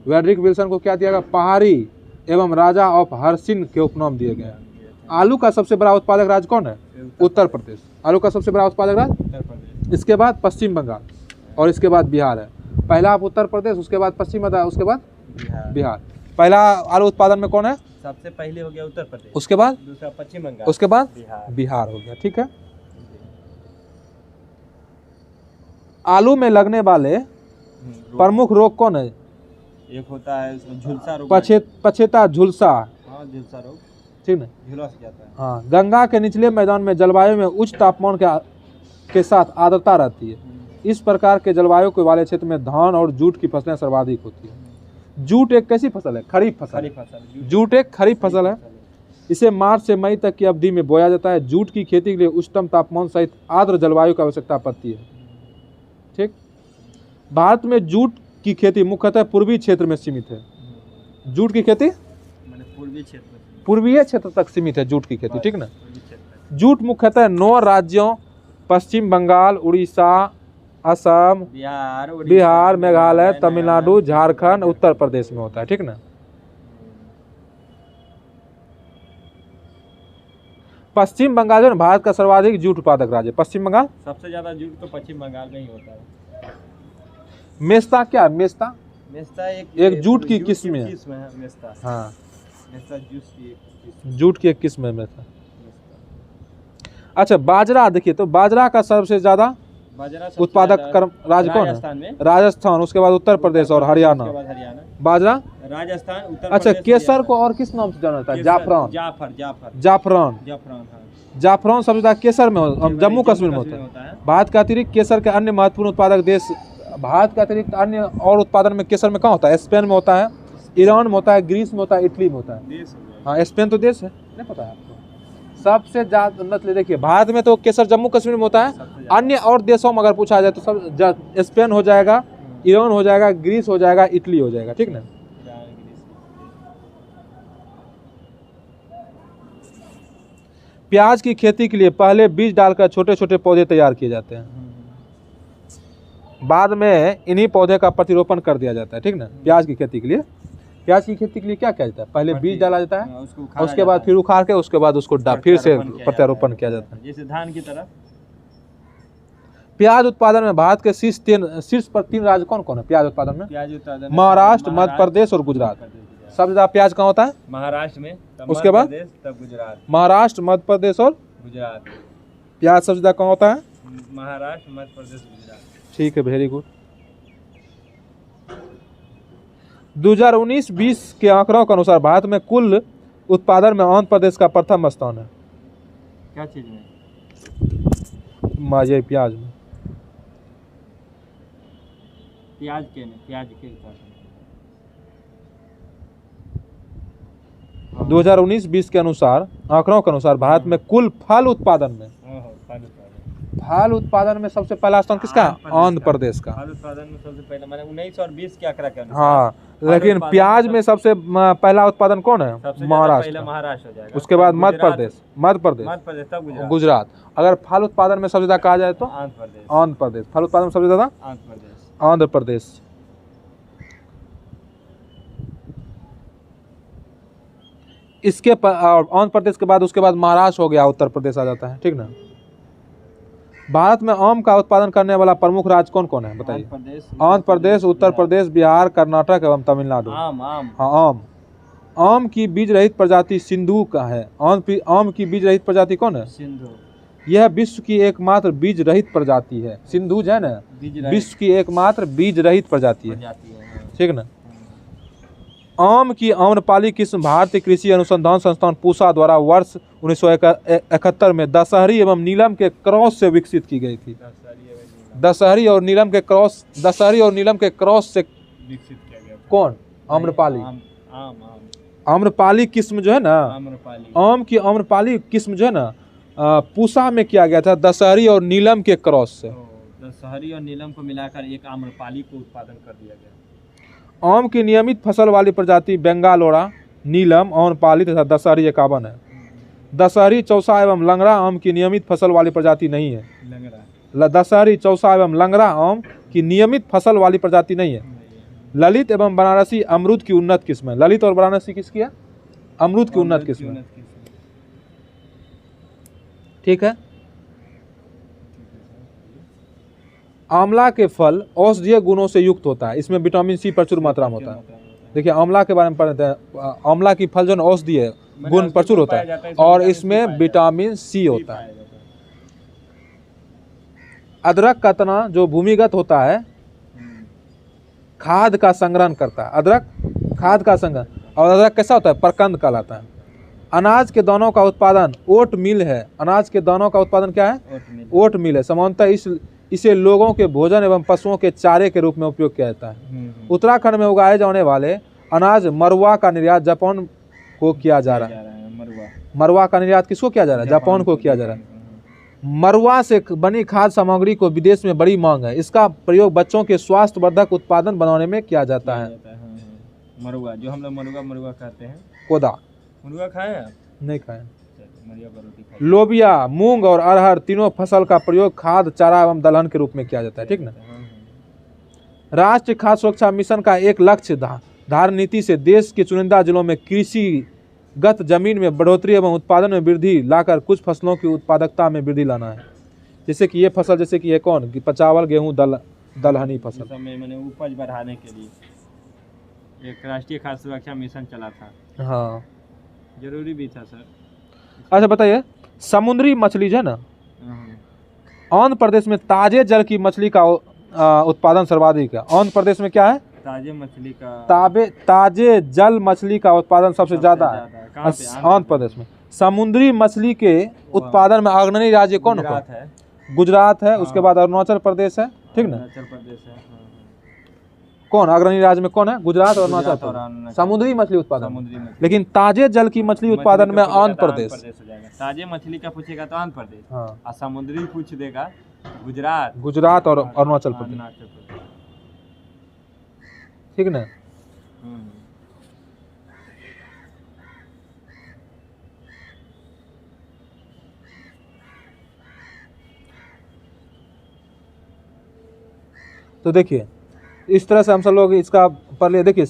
फ्रेडरिक विल्सन को क्या दिया गया? पहाड़ी एवं राजा ऑफ हर्सिन के उपनाम दिए गए। आलू का सबसे बड़ा उत्पादक राज्य कौन है? उत्तर प्रदेश। आलू का सबसे बड़ा उत्पादक राज्य उत्तर प्रदेश, इसके बाद पश्चिम बंगाल और इसके बाद बिहार है। पहला उत्तर प्रदेश, उसके बाद पश्चिम बंगाल, उसके बाद बिहार। पहला आलू उत्पादन में कौन है? सबसे पहले हो गया उत्तर प्रदेश, उसके बाद दूसरा पश्चिम बंगाल, उसके बाद बिहार। बिहार हो गया। ठीक है। आलू में लगने वाले प्रमुख रोग कौन है? एक होता है उसमें झुलसा रोग, पछेता झुलसा, हाँ झुलसा रोग, ठीक ना? झुलस जाता है। हाँ। गंगा के निचले मैदान में जलवायु में उच्च तापमान के साथ आर्द्रता रहती है। इस प्रकार के जलवायु के वाले क्षेत्र में धान और जूट की फसलें सर्वाधिक होती है। जूट एक कैसी फसल है? खरीफ फसल। जूट एक खरीफ फसल है। इसे मार्च से मई तक की अवधि में बोया जाता है। जूट की खेती के लिए उच्चतम तापमान सहित आर्द्र जलवायु की आवश्यकता पड़ती है। ठीक। भारत में जूट की खेती मुख्यतः पूर्वी क्षेत्र में सीमित है। जूट की खेती पूर्वीय क्षेत्र तक सीमित है जूट की खेती। ठीक ना? जूट मुख्यतः 9 राज्यों पश्चिम बंगाल, उड़ीसा, असम, बिहार, मेघालय, तमिलनाडु, झारखंड, उत्तर प्रदेश में होता है। ठीक ना? पश्चिम बंगाल जो है भारत का सर्वाधिक जूट उत्पादक राज्य है। पश्चिम बंगाल सबसे ज्यादा जूट तो पश्चिम बंगाल में ही होता है। मेस्ता क्या? मेस्ता एक जूट की किस्म है। मेस्ता, हाँ, मेस्ता जूट की एक किस्म है मेस्ता। अच्छा, बाजरा देखिए तो बाजरा का सबसे ज्यादा उत्पादक राज्य कौन है? राजस्थान, उसके बाद उत्तर प्रदेश और हरियाणा। बाजरा राजस्थान, उत्तर अच्छा, प्रदेश, केसर को और किस नाम से जाना जाता है? जाफरान। जाफरान, जाफरान सबसे ज्यादा केसर में जम्मू कश्मीर में होता है। भारत के अतिरिक्त केसर के अन्य महत्वपूर्ण उत्पादक देश, भारत के अतिरिक्त अन्य और उत्पादन में केसर में कहाँ होता है? स्पेन में होता है, ईरान में होता है, ग्रीस में होता है, इटली में होता है। हाँ, स्पेन तो देश है, नहीं पता है आपको? सबसे ज्यादा मतलब देखिए, भारत में तो केसर जम्मू कश्मीर में होता है। अन्य और देशों में अगर पूछा जाए तो सब स्पेन हो जाएगा, ईरान हो जाएगा, ग्रीस हो जाएगा, इटली हो जाएगा। ठीक ना? प्याज की खेती के लिए पहले बीज डालकर छोटे छोटे पौधे तैयार किए जाते हैं। बाद में इन्हीं पौधे का प्रतिरोपण कर दिया जाता है। ठीक ना? प्याज की खेती के लिए क्या किया जाता है? पहले बीज डाला जाता है, उसके बाद फिर उखाड़ के उसके बाद उसको फिर से प्रत्यारोपण किया जाता है, जैसे धान की तरह। प्याज उत्पादन में भारत के शीर्ष पर 3 राज्य कौन कौन है? प्याज उत्पादन में महाराष्ट्र, मध्य प्रदेश और गुजरात। सबसे ज्यादा प्याज कहाँ होता है? महाराष्ट्र में, उसके बाद तब गुजरात। महाराष्ट्र, मध्य प्रदेश और गुजरात। प्याज सबसे ज्यादा कहाँ होता है? महाराष्ट्र, मध्य प्रदेश, गुजरात। ठीक है, वेरी गुड। 2019-20 के आंकड़ों के अनुसार भारत में कुल उत्पादन में आंध्र प्रदेश का प्रथम स्थान है। क्या चीज में? प्याज में। प्याज के उत्पादन 2019-20 के अनुसार आंकड़ों के अनुसार भारत में कुल फल उत्पादन में सबसे पहला स्थान किसका? आंध्र प्रदेश का। फल उत्पादन में सबसे पहला, मैंने 19 और 20 के आंकड़ा के अनुसार। हाँ, लेकिन प्याज में सबसे पहला उत्पादन कौन है? महाराष्ट्र हो जाएगा, उसके बाद मध्य प्रदेश, तब गुजरात। अगर फल उत्पादन में सबसे ज्यादा कहा जाए तो आंध्र प्रदेश। फल उत्पादन में सबसे ज्यादा आंध्र प्रदेश। इसके आंध्र प्रदेश के बाद उसके बाद महाराष्ट्र हो गया, उत्तर प्रदेश आ जाता है। ठीक ना? भारत में आम का उत्पादन करने वाला प्रमुख राज्य कौन कौन है बताइए? आंध्र प्रदेश, उत्तर प्रदेश, बिहार, कर्नाटक एवं तमिलनाडु। हाँ, आम की बीज रहित प्रजाति सिंधु का है। आम की बीज रहित प्रजाति कौन है? सिंधु। यह विश्व की एकमात्र बीज रहित प्रजाति है। सिंधु जो है ना, विश्व की एकमात्र बीज रहित प्रजाति है। ठीक ना? आम की आम्रपाली किस्म भारतीय कृषि अनुसंधान संस्थान पूसा द्वारा वर्ष 1971 में दशहरी एवं नीलम के क्रॉस से विकसित की गई थी। दशहरी और नीलम के क्रॉस से विकसित किया गया। कौन? आम्रपाली। आम्रपाली किस्म जो है ना, आम की आम्रपाली किस्म जो है ना, पूसा में किया गया था दशहरी और नीलम के क्रॉस से। दशहरी और नीलम को मिलाकर एक आम्रपाली को उत्पादन कर दिया गया। आम की नियमित फसल वाली प्रजाति बेंगालोरा, नीलम, आम्रपाली तथा दशहरी 51 है। दशहरी, चौसा एवं लंगड़ा आम की नियमित फसल वाली प्रजाति नहीं है। दशहरी, चौसा एवं लंगड़ा आम की नियमित फसल वाली प्रजाति नहीं है। ललित एवं बनारसी अमरूद की उन्नत किस्म है। ललित और बनारसी किसकी है? अमरूद की उन्नत किस्म है। ठीक है। आंवला के फल औषधीय गुणों से युक्त होता है। इसमें विटामिन सी प्रचुर मात्रा में होता है। देखिए आंवला के बारे में पढ़ते हैं, आंवला की फल जो है औषधि है, गुण प्रचुर होता है और इसमें विटामिन सी होता है। अदरक का तना जो भूमिगत होता है खाद का संग्रहण करता है, अदरक खाद का संग्रहण, और अदरक कैसा होता है, प्रकंद कहलाता है। अनाज के दानों का उत्पादन ओट मिल है, अनाज के दानों का उत्पादन क्या है, ओट मिल है। सामान्यतः इसे लोगों के भोजन एवं पशुओं के चारे के रूप में उपयोग किया जाता है। उत्तराखंड में उगाए जाने वाले अनाज मरुआ का निर्यात जापान को किया जा रहा है। मरुआ का निर्यात किसको किया जा रहा है, जापान को किया जा रहा है। मरुआ से बनी खाद्य सामग्री को विदेश में बड़ी मांग है, इसका प्रयोग बच्चों के स्वास्थ्यवर्धक उत्पादन बनाने में किया जाता है। मरुआ जो हम लोग मरुआ खाते हैं, कोदा मरुआ खाए आप? नहीं खाए। लोबिया, मूंग और अरहर तीनों फसल का प्रयोग खाद्य चारा एवं दलहन के रूप में किया जाता है, ठीक ना। राष्ट्रीय खाद्य सुरक्षा मिशन का एक लक्ष्य धारण नीति से देश के चुनिंदा जिलों में कृषिगत जमीन में बढ़ोतरी एवं उत्पादन में वृद्धि लाकर कुछ फसलों की उत्पादकता में वृद्धि लाना है। जैसे कि ये फसल, जैसे कि ये कौन, चावल, गेहूं, दलहनी फसल मैंने उपज बढ़ाने के लिए एक राष्ट्रीय खाद्य सुरक्षा मिशन चला था। हाँ, जरूरी भी था सर। अच्छा बताइए, समुद्री मछली जो है ना, आंध्र प्रदेश में ताजे जल की मछली का उत्पादन सर्वाधिक है। आंध्र प्रदेश में क्या है, ताजे मछली का, ताजे जल मछली का उत्पादन सबसे ज्यादा है आंध्र प्रदेश में। समुद्री मछली के उत्पादन में अग्रणी राज्य कौन है, गुजरात है, उसके बाद अरुणाचल प्रदेश है, ठीक ना। अरुणाचल प्रदेश है। कौन अग्रणी राज्य में कौन है, गुजरात और अरुणाचल प्रदेश समुद्री मछली उत्पादन। लेकिन ताजे जल की मछली उत्पादन में आंध्र प्रदेश। ताजे मछली का पूछेगा तो आंध्र प्रदेश, और समुद्री पूछ देगा गुजरात और अरुणाचल प्रदेश, ठीक ना। तो देखिए इस तरह से हम सब लोग इसका पढ़ लिए। देखिए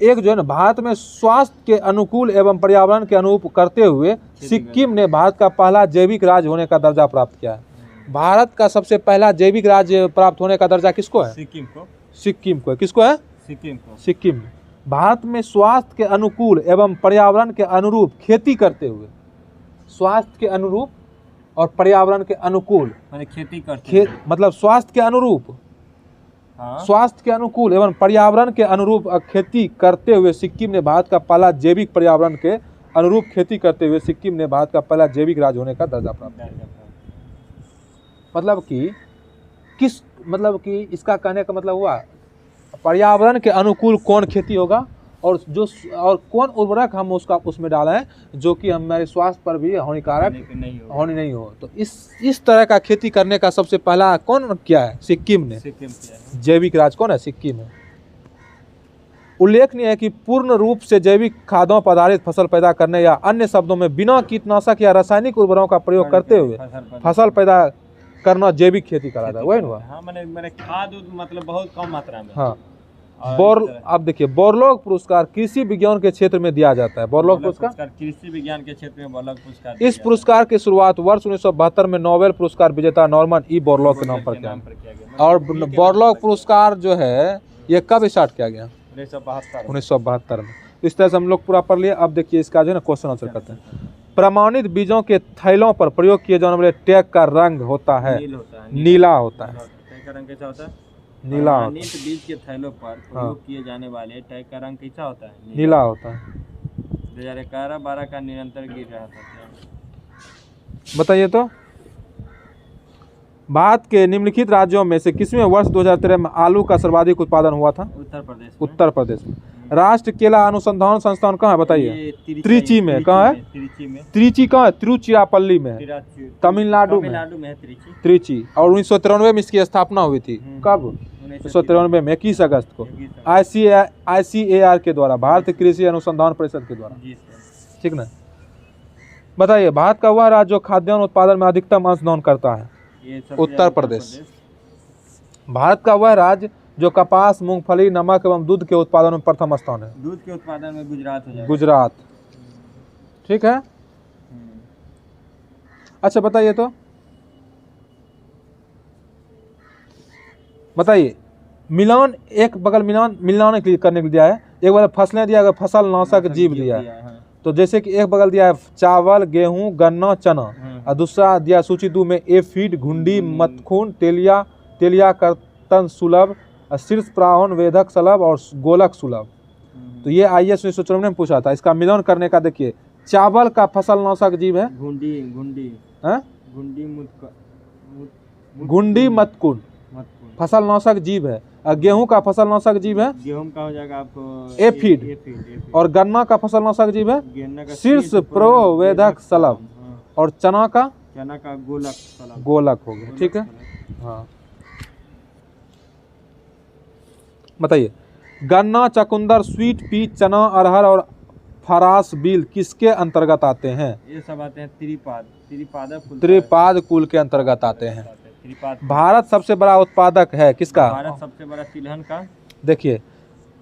एक जो है ना, भारत में स्वास्थ्य के अनुकूल एवं पर्यावरण के अनुरूप करते हुए सिक्किम ने भारत का पहला जैविक राज्य होने का दर्जा प्राप्त किया है। भारत का सबसे पहला जैविक राज्य प्राप्त होने का दर्जा किसको है, सिक्किम को। सिक्किम को, किसको है, सिक्किम को। सिक्किम। भारत में स्वास्थ्य के अनुकूल एवं पर्यावरण के अनुरूप खेती करते हुए, स्वास्थ्य के अनुरूप और पर्यावरण के अनुकूल माने खेती करते मतलब स्वास्थ्य के अनुरूप, स्वास्थ्य के अनुकूल एवं पर्यावरण के अनुरूप खेती करते हुए सिक्किम ने भारत का पहला जैविक पर्यावरण के अनुरूप खेती करते हुए सिक्किम ने भारत का पहला जैविक राज्य होने का दर्जा प्राप्त किया। मतलब कि इसका कहने का मतलब हुआ पर्यावरण के अनुकूल कौन खेती होगा और कौन उर्वरक हम उसमें डाला है जो कि हमारे स्वास्थ्य पर भी हानिकारक नहीं हो। तो इस तरह का खेती करने का सबसे पहला कौन किया है, सिक्किम ने। जैविक राज्य कौन है, सिक्किम है। उल्लेखनीय है कि पूर्ण रूप से जैविक खादों पर आधारित फसल पैदा करने या अन्य शब्दों में बिना कीटनाशक या रासायनिक उर्वरकों का प्रयोग करते हुए फसल पैदा करना जैविक खेती कहलाता है। वही ना, मैंने खाद मतलब बहुत कम मात्रा में। हाँ। अब देखिए बोरलॉग पुरस्कार कृषि विज्ञान के क्षेत्र में दिया जाता है। बोरलॉग पुरस्कार कृषि विज्ञान के क्षेत्र में बोरलॉग पुरस्कार। इस पुरस्कार की शुरुआत वर्ष 1972 में नोबेल पुरस्कार विजेता नॉर्मन ई बोरलॉग के नाम पर किया गया। और बोरलॉग पुरस्कार जो है ये कब स्टार्ट किया गया, 1972 में। इस तरह से हम लोग पूरा पढ़ लिए। अब देखिए इसका जो है ना क्वेश्चन आंसर करते हैं। प्रमाणित बीजों के थैलों पर प्रयोग किए जाने वाले टैग का रंग होता है नीला होता है। टैग का रंग कैसा होता है, नीला। बीज के थैलों पर प्रयोग किए जाने वाले टैग का रंग कैसा होता है, नीला होता है। 2011-12 का निरंतर गिर रहा था। बताइए तो भारत के निम्नलिखित राज्यों में से किसमें वर्ष 2013 में आलू का सर्वाधिक उत्पादन हुआ था, उत्तर प्रदेश में। राष्ट्रीय केला अनुसंधान संस्थान कहाँ है बताइए, त्रिची में। कहाँ है, त्रिची कहाँ है, तिरुचिरापल्ली में है, तमिलनाडु में त्रिची। और 1993 में इसकी स्थापना हुई थी। कब, 1993 में 21 अगस्त को ICAR के द्वारा, भारतीय कृषि अनुसंधान परिषद के द्वारा, ठीक ना। बताइए भारत का वह राज्य जो खाद्यान्न उत्पादन में अधिकतम अंशदान करता है, उत्तर प्रदेश। भारत का वह राज्य जो कपास, मूंगफली, नमक एवं दूध के उत्पादन में प्रथम स्थान है, दूध के उत्पादन में गुजरात हो जाएगा। गुजरात, ठीक है। अच्छा बताइए तो बताइए मिलान, एक बगल मिलान करने के लिए दिया है एक बार फसलें दिया है, फसल नाशक जीव दिया है। हाँ। तो जैसे कि एक बगल दिया है चावल, गेहूं, गन्ना, चना, और दूसरा दिया सूची 2 में एफिड, घुंडी, मतखून, तेलिया कर्तन सुलभ, शीर्ष प्राहन, वेदक सुलभ और गोलक सुलभ। तो ये IAS 1994 में पूछा था। इसका मिलान करने का देखिए, चावल का फसल नाशक जीव है घुंडी मतकुन, फसल नाशक जीव है। और गेहूं का फसल नाशक जीव है, गेहूं का हो जाएगा आपको एफिड। और गन्ना का फसल नाशक जीव है शीर्ष प्रोवेदक सलभ। और चना का गोलक हो गया। ठीक है, हाँ बताइए, गन्ना, चकुंदर, स्वीट पी, चना, अरहर और फरास बील किसके अंतर्गत आते हैं? ये सब आते हैं त्रिपाद कुल के अंतर्गत आते हैं। भारत सबसे बड़ा उत्पादक है किसका? भारत सबसे बड़ा तिलहन का। देखिए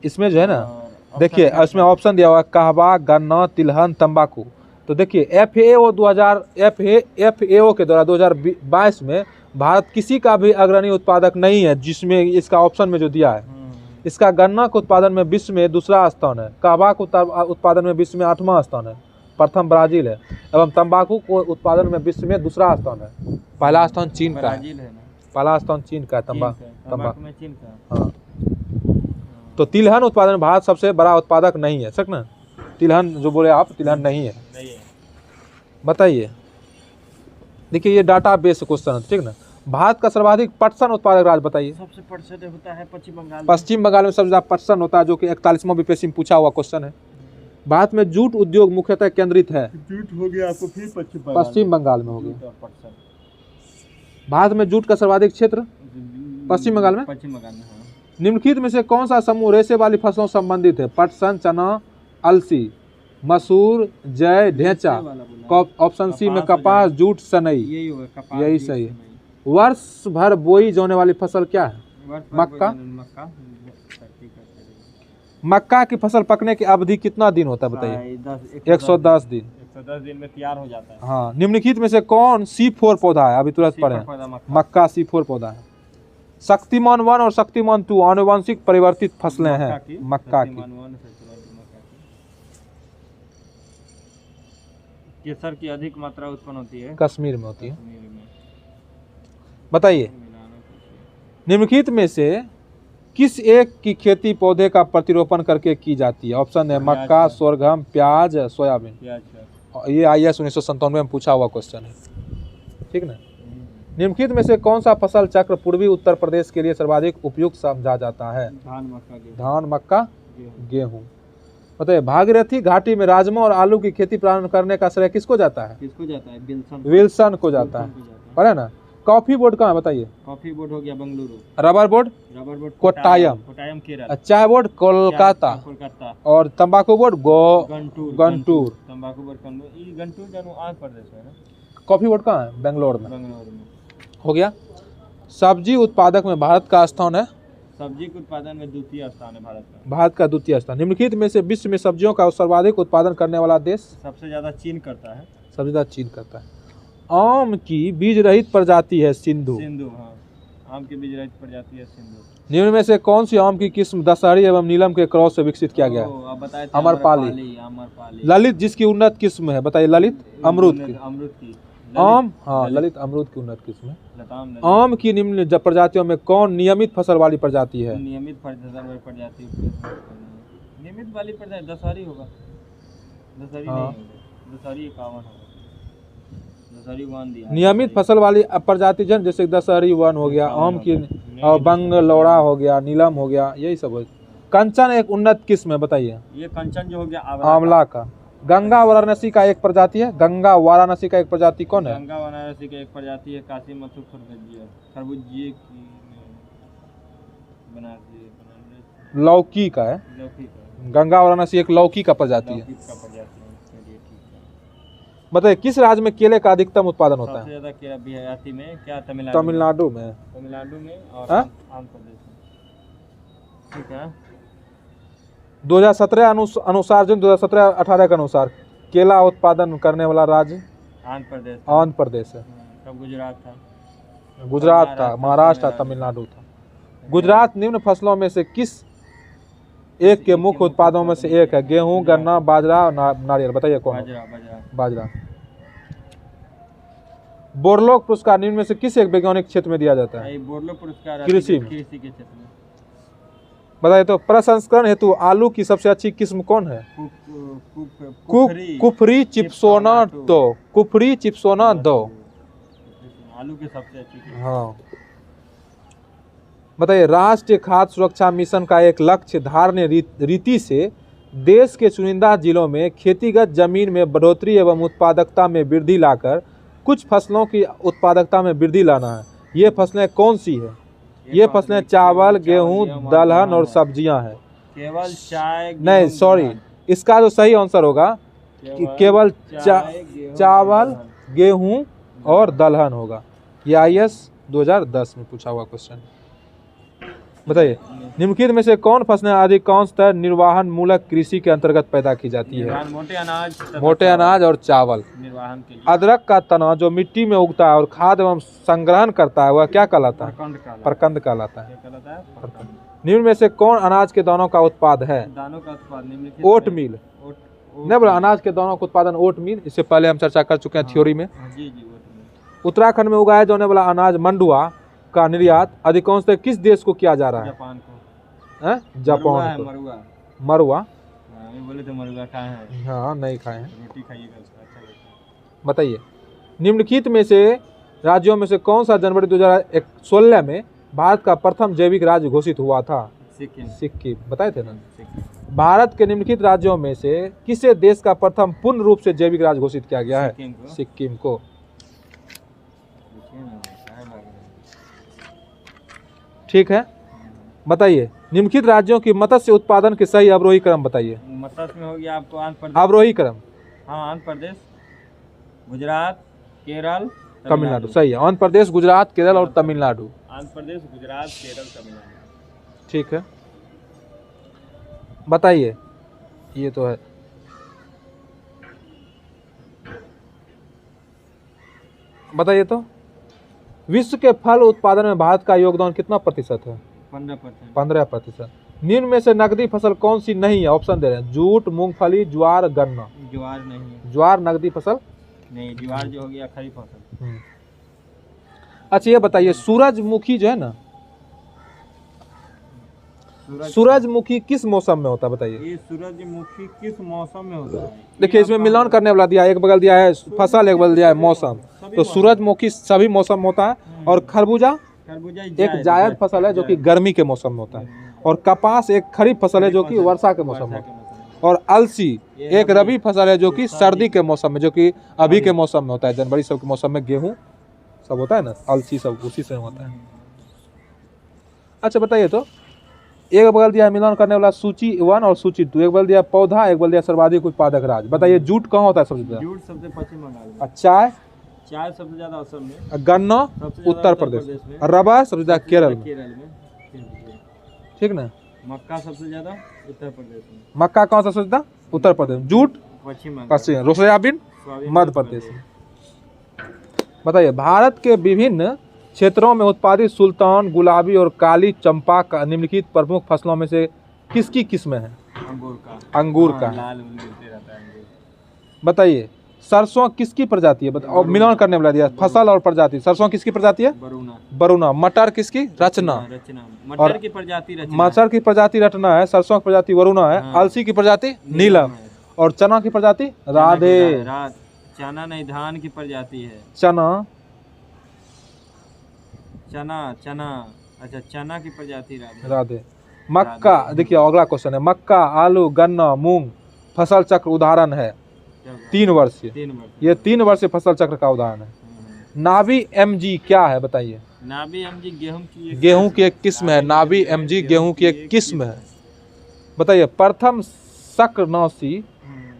इसमें जो है ना, देखिए इसमें ऑप्शन दिया हुआ है कहवा, गन्ना, तिलहन, तंबाकू। तो देखिए FAO के द्वारा 2022 में भारत किसी का भी अग्रणी उत्पादक नहीं है, जिसमें इसका ऑप्शन में जो दिया है। इसका गन्ना के उत्पादन में विश्व में दूसरा स्थान है, कहवा के उत्पादन में विश्व में 8वां स्थान है, प्रथम ब्राजील है, एवं तंबाकू को उत्पादन में विश्व में दूसरा स्थान है। पहला स्थान चीन का है, पहला स्थान चीन का है तंबाकू में चीन का। हाँ, तो तिलहन उत्पादन भारत सबसे बड़ा उत्पादक नहीं है, सक ना, तिलहन जो बोले आप, तिलहन नहीं है। बताइए, देखिए ये डाटा बेस क्वेश्चन है, ठीक ना। भारत का सर्वाधिक पटसन उत्पादक राज्य बताइए। सबसे पटसन होता है पश्चिम बंगाल। पश्चिम बंगाल में सबसे ज्यादा पटसन होता है, जो कि 41वां बीपीएससी में पूछा हुआ क्वेश्चन है। भारत में जूट उद्योग मुख्यतः केंद्रित है, जूट हो गया आपको फिर पश्चिम बंगाल में हो गया। भारत में जूट का सर्वाधिक क्षेत्र पश्चिम बंगाल में। निम्नलिखित में से कौन सा समूह रेशे वाली फसलों से संबंधित है? पटसन, चना, अलसी, मसूर, जय, ढेंचा। ऑप्शन सी में कपास, जूट, सनई, यही सही है। वर्ष भर बोई जाने वाली फसल क्या है? मक्का। मक्का की फसल पकने की अवधि कितना दिन होता है बताइए? 110 दिन। 110 दिन में तैयार हो जाता है। हाँ, निम्नलिखित में से कौन C4 पौधा है? अभी तुरंत पढ़े, मक्का C4 पौधा है। शक्तिमान 1 और शक्तिमान 2 आनुवंशिक परिवर्तित फसलें हैं मक्का की। केसर की अधिक मात्रा उत्पन्न होती है कश्मीर में होती है। बताइए, निम्नलिखित में से किस एक की खेती पौधे का प्रतिरोपण करके की जाती है? ऑप्शन है मक्का, सोरगम, प्याज, सोयाबीन। ये IAS 1997 में पूछा हुआ क्वेश्चन है, ठीक ना। निम्नलिखित में से कौन सा फसल चक्र पूर्वी उत्तर प्रदेश के लिए सर्वाधिक उपयुक्त समझा जाता है? धान, मक्का, गेहूँ। बताइए, भागीरथी घाटी में राजमा और आलू की खेती प्रारंभ करने का श्रेय किसको जाता है? विल्सन को जाता है, पढ़े ना। कॉफी बोर्ड कहाँ है बताइए? कॉफी बोर्ड हो गया बेंगलुरु। Rubber board Kottayam. केरल। चाय बोर्ड कोलकाता। और तंबाकू बोर्ड गंटूर। तंबाकू बोर्ड गंटूर आंध्र प्रदेश है ना। कॉफी बोर्ड कहाँ है? बेंगलोर में। हो गया। सब्जी उत्पादक में भारत का स्थान है? सब्जी के उत्पादन में द्वितीय स्थान है भारत का। भारत का द्वितीय स्थान। निम्नलिखित में से विश्व में सब्जियों का सर्वाधिक उत्पादन करने वाला देश? सबसे ज्यादा चीन करता है। सबसे ज्यादा चीन करता है। आम की बीज रहित प्रजाति है सिंधु। हाँ, आम की बीज रहित प्रजाति है सिंधु। निम्न में से कौन सी आम की किस्म दशहरी एवं नीलम के क्रॉस से विकसित किया गया है? अमरपाली। ललित जिसकी उन्नत किस्म है बताइए? ललित अमरूद की। आम, हाँ, ललित अमरूद की उन्नत किस्म है। आम की निम्न प्रजातियों में कौन नियमित फसल वाली प्रजाति है? नियमित प्रजाति नियमित वाली प्रजाति दशहरी होगा। दशहरी नहीं होगा, दशहरी 51 होगा। दशहरी 1 दिया। नियमित फसल वाली प्रजाति जन जैसे दशहरी 1 हो गया, आम की, और बंगलौरा हो गया, नीलम हो गया, यही सब हो। कंचन एक उन्नत किस्म है बताइए? ये कंचन जो हो गया आंवला का। गंगा वाराणसी का एक प्रजाति है? गंगा वाराणसी का एक प्रजाति कौन है? गंगा वाराणसी का एक प्रजाति है काशी मथुर खरबूजे की बनारसी लौकी का है। गंगा वाराणसी एक लौकी का प्रजाति है। बताइए, किस राज्य में केले का अधिकतम उत्पादन होता है? सबसे ज्यादा केला बिहार में, क्या तमिलनाडु में और आंध्र प्रदेश में। ठीक है। 2017 अनुसार, जो 2017-18 के अनुसार केला उत्पादन करने वाला राज्य आंध्र प्रदेश है। तब गुजरात था, महाराष्ट्र था, तमिलनाडु था। गुजरात निम्न फसलों में से किस एक के मुख्य उत्पादों में से एक है। गेहूं, गन्ना, बाजरा, नारियल। बताइए कौन? बाजरा। बोरलॉग पुरस्कार निम्न में से किस एक वैज्ञानिक क्षेत्र में दिया जाता है? बोरलॉग पुरस्कार कृषि में। कृषि के क्षेत्र में। बताइए तो प्रसंस्करण हेतु आलू की सबसे अच्छी किस्म कौन है? कुफरी चिप्सोना 2। कुफरी चिप्सोना 2 आलू की सबसे अच्छी किस्म। हाँ। बताइए राष्ट्रीय खाद्य सुरक्षा मिशन का एक लक्ष्य धारणीय रीति से देश के चुनिंदा जिलों में खेतीगत जमीन में बढ़ोतरी एवं उत्पादकता में वृद्धि लाकर कुछ फसलों की उत्पादकता में वृद्धि लाना है। ये फसलें कौन सी है? ये फसलें चावल, गेहूं, दलहन और सब्जियां हैं। केवल चाय नहीं, सॉरी, इसका जो सही आंसर होगा केवल चावल, गेहूं और दलहन होगा। ये IAS 2010 में पूछा हुआ क्वेश्चन। बताइए निम्नलिखित में से कौन फसलें अधिकांशतः निर्वाहन मूलक कृषि के अंतर्गत पैदा की जाती है? मोटे अनाज और चावल। निर्वाहन के लिए। अदरक का तना जो मिट्टी में उगता है और खाद एवं संग्रहण करता है वह क्या कहलाता है? प्रकंद कहलाता है। निम्न में से कौन अनाज के दानों का उत्पाद है? दानों का उत्पाद ओट मिल। नहीं बोला अनाज के दानों का उत्पादन ओट मिल, इससे पहले हम चर्चा कर चुके हैं थ्योरी में। उत्तराखंड में उगाए जाने वाला अनाज मंडुआ का निर्यात अधिकांशतः किस देश को किया जा रहा है? जापान को। जापान को। मरुआ। बोले तो मरुआ खाए हैं। हाँ नहीं खाए हैं। रोटी खाइएगा उसका अच्छा लगता है। बताइए निम्नलिखित में से राज्यों में से कौन सा जनवरी 2016 में भारत का प्रथम जैविक राज्य घोषित हुआ था? सिक्किम। बताए थे ना। भारत के निम्नलिखित राज्यों में से किसे देश का प्रथम पूर्ण रूप से जैविक राज्य घोषित किया गया है? सिक्किम को। ठीक है। बताइए निम्नलिखित राज्यों की मत्स्य उत्पादन के सही अवरोही क्रम बताइए। मत्स्य में हो गया आपको आंध्र प्रदेश। अवरोही क्रम। हाँ, आंध्र प्रदेश, गुजरात, केरल, तमिलनाडु। सही है। आंध्र प्रदेश, गुजरात, केरल और तमिलनाडु। आंध्र प्रदेश, गुजरात, केरल, तमिलनाडु। ठीक है। बताइए ये तो है। बताइए तो विश्व के फल उत्पादन में भारत का योगदान कितना प्रतिशत है? 15%। निम्न में से नकदी फसल कौन सी नहीं है? ऑप्शन दे रहे हैं। जूट, मूंगफली, ज्वार, गन्ना। ज्वार नहीं। ज्वार नकदी फसल नहीं। ज्वार जो हो गया खरीफ फसल। अच्छा ये बताइए सूरजमुखी जो है ना, सूरजमुखी किस मौसम में होता है? बताइए। ये सूरजमुखी किस मौसम में होता है? देखिए इसमें मिलान करने वाला दिया है, एक बगल दिया है फसल, एक बगल दिया है मौसम। तो सूरजमुखी सभी मौसम में होता है। और खरबूजा एक जायद फसल है जो कि गर्मी के मौसम में होता है। और कपास एक खरीफ फसल है जो कि वर्षा के मौसम में होता है। और अलसी एक रबी फसल है जो कि सर्दी के मौसम में, जो कि अभी के मौसम में होता है। जनवरी सब के मौसम में गेहूं सब होता है ना, अलसी सब उसी से होता है। अच्छा बताइए तो एक बगल दिया मिलान करने वाला सूची 1 और सूची 2, एक बगल दिया पौधा, एक बगल दिया सर्वाधिक उत्पादक राज्य। बताइए जूट कहाँ होता है सबसे ज्यादा? जूट सबसे पश्चिम बंगाल में। चाय सबसे ज्यादा असम में। गन्ना उत्तर प्रदेश में। रबर सबसे ज्यादा केरल में। ठीक ना। मक्का सबसे ज्यादा उत्तर प्रदेश में। मक्का कहाँ सबसे ज्यादा? उत्तर प्रदेश। जूट पश्चिम। सोयाबीन मध्य प्रदेश में। बताइए भारत के विभिन्न क्षेत्रों में उत्पादित सुल्तान, गुलाबी और काली चंपा का निम्नलिखित प्रमुख फसलों में से किसकी किस्म है? अंगूर का। लाल मिलते रहता है अंगूर। बताइए सरसों किसकी प्रजाति है? और मिलान करने वाला दिया फसल और प्रजाति। सरसों किसकी प्रजाति है? बरूना। मटर किसकी? रचना। मटर की प्रजाति रचना। मटर की प्रजाति रचना है। सरसों की प्रजाति वरुणा है। अलसी की प्रजाति नीलम। और चना की प्रजाति राधे। चना नहीं, धान की प्रजाति है। चना। अच्छा चना की प्रजाति राधे। मक्का। देखिए अगला क्वेश्चन है। मक्का, आलू, गन्ना, मूंग फसल चक्र उदाहरण है 3 वर्षीय। ये 3 वर्षीय फसल चक्र का उदाहरण है। नावी MG क्या है? बताइए। नावी MG गेहूं की एक किस्म है। नावी MG गेहूं की एक किस्म है। बताइए प्रथम शाकनाशी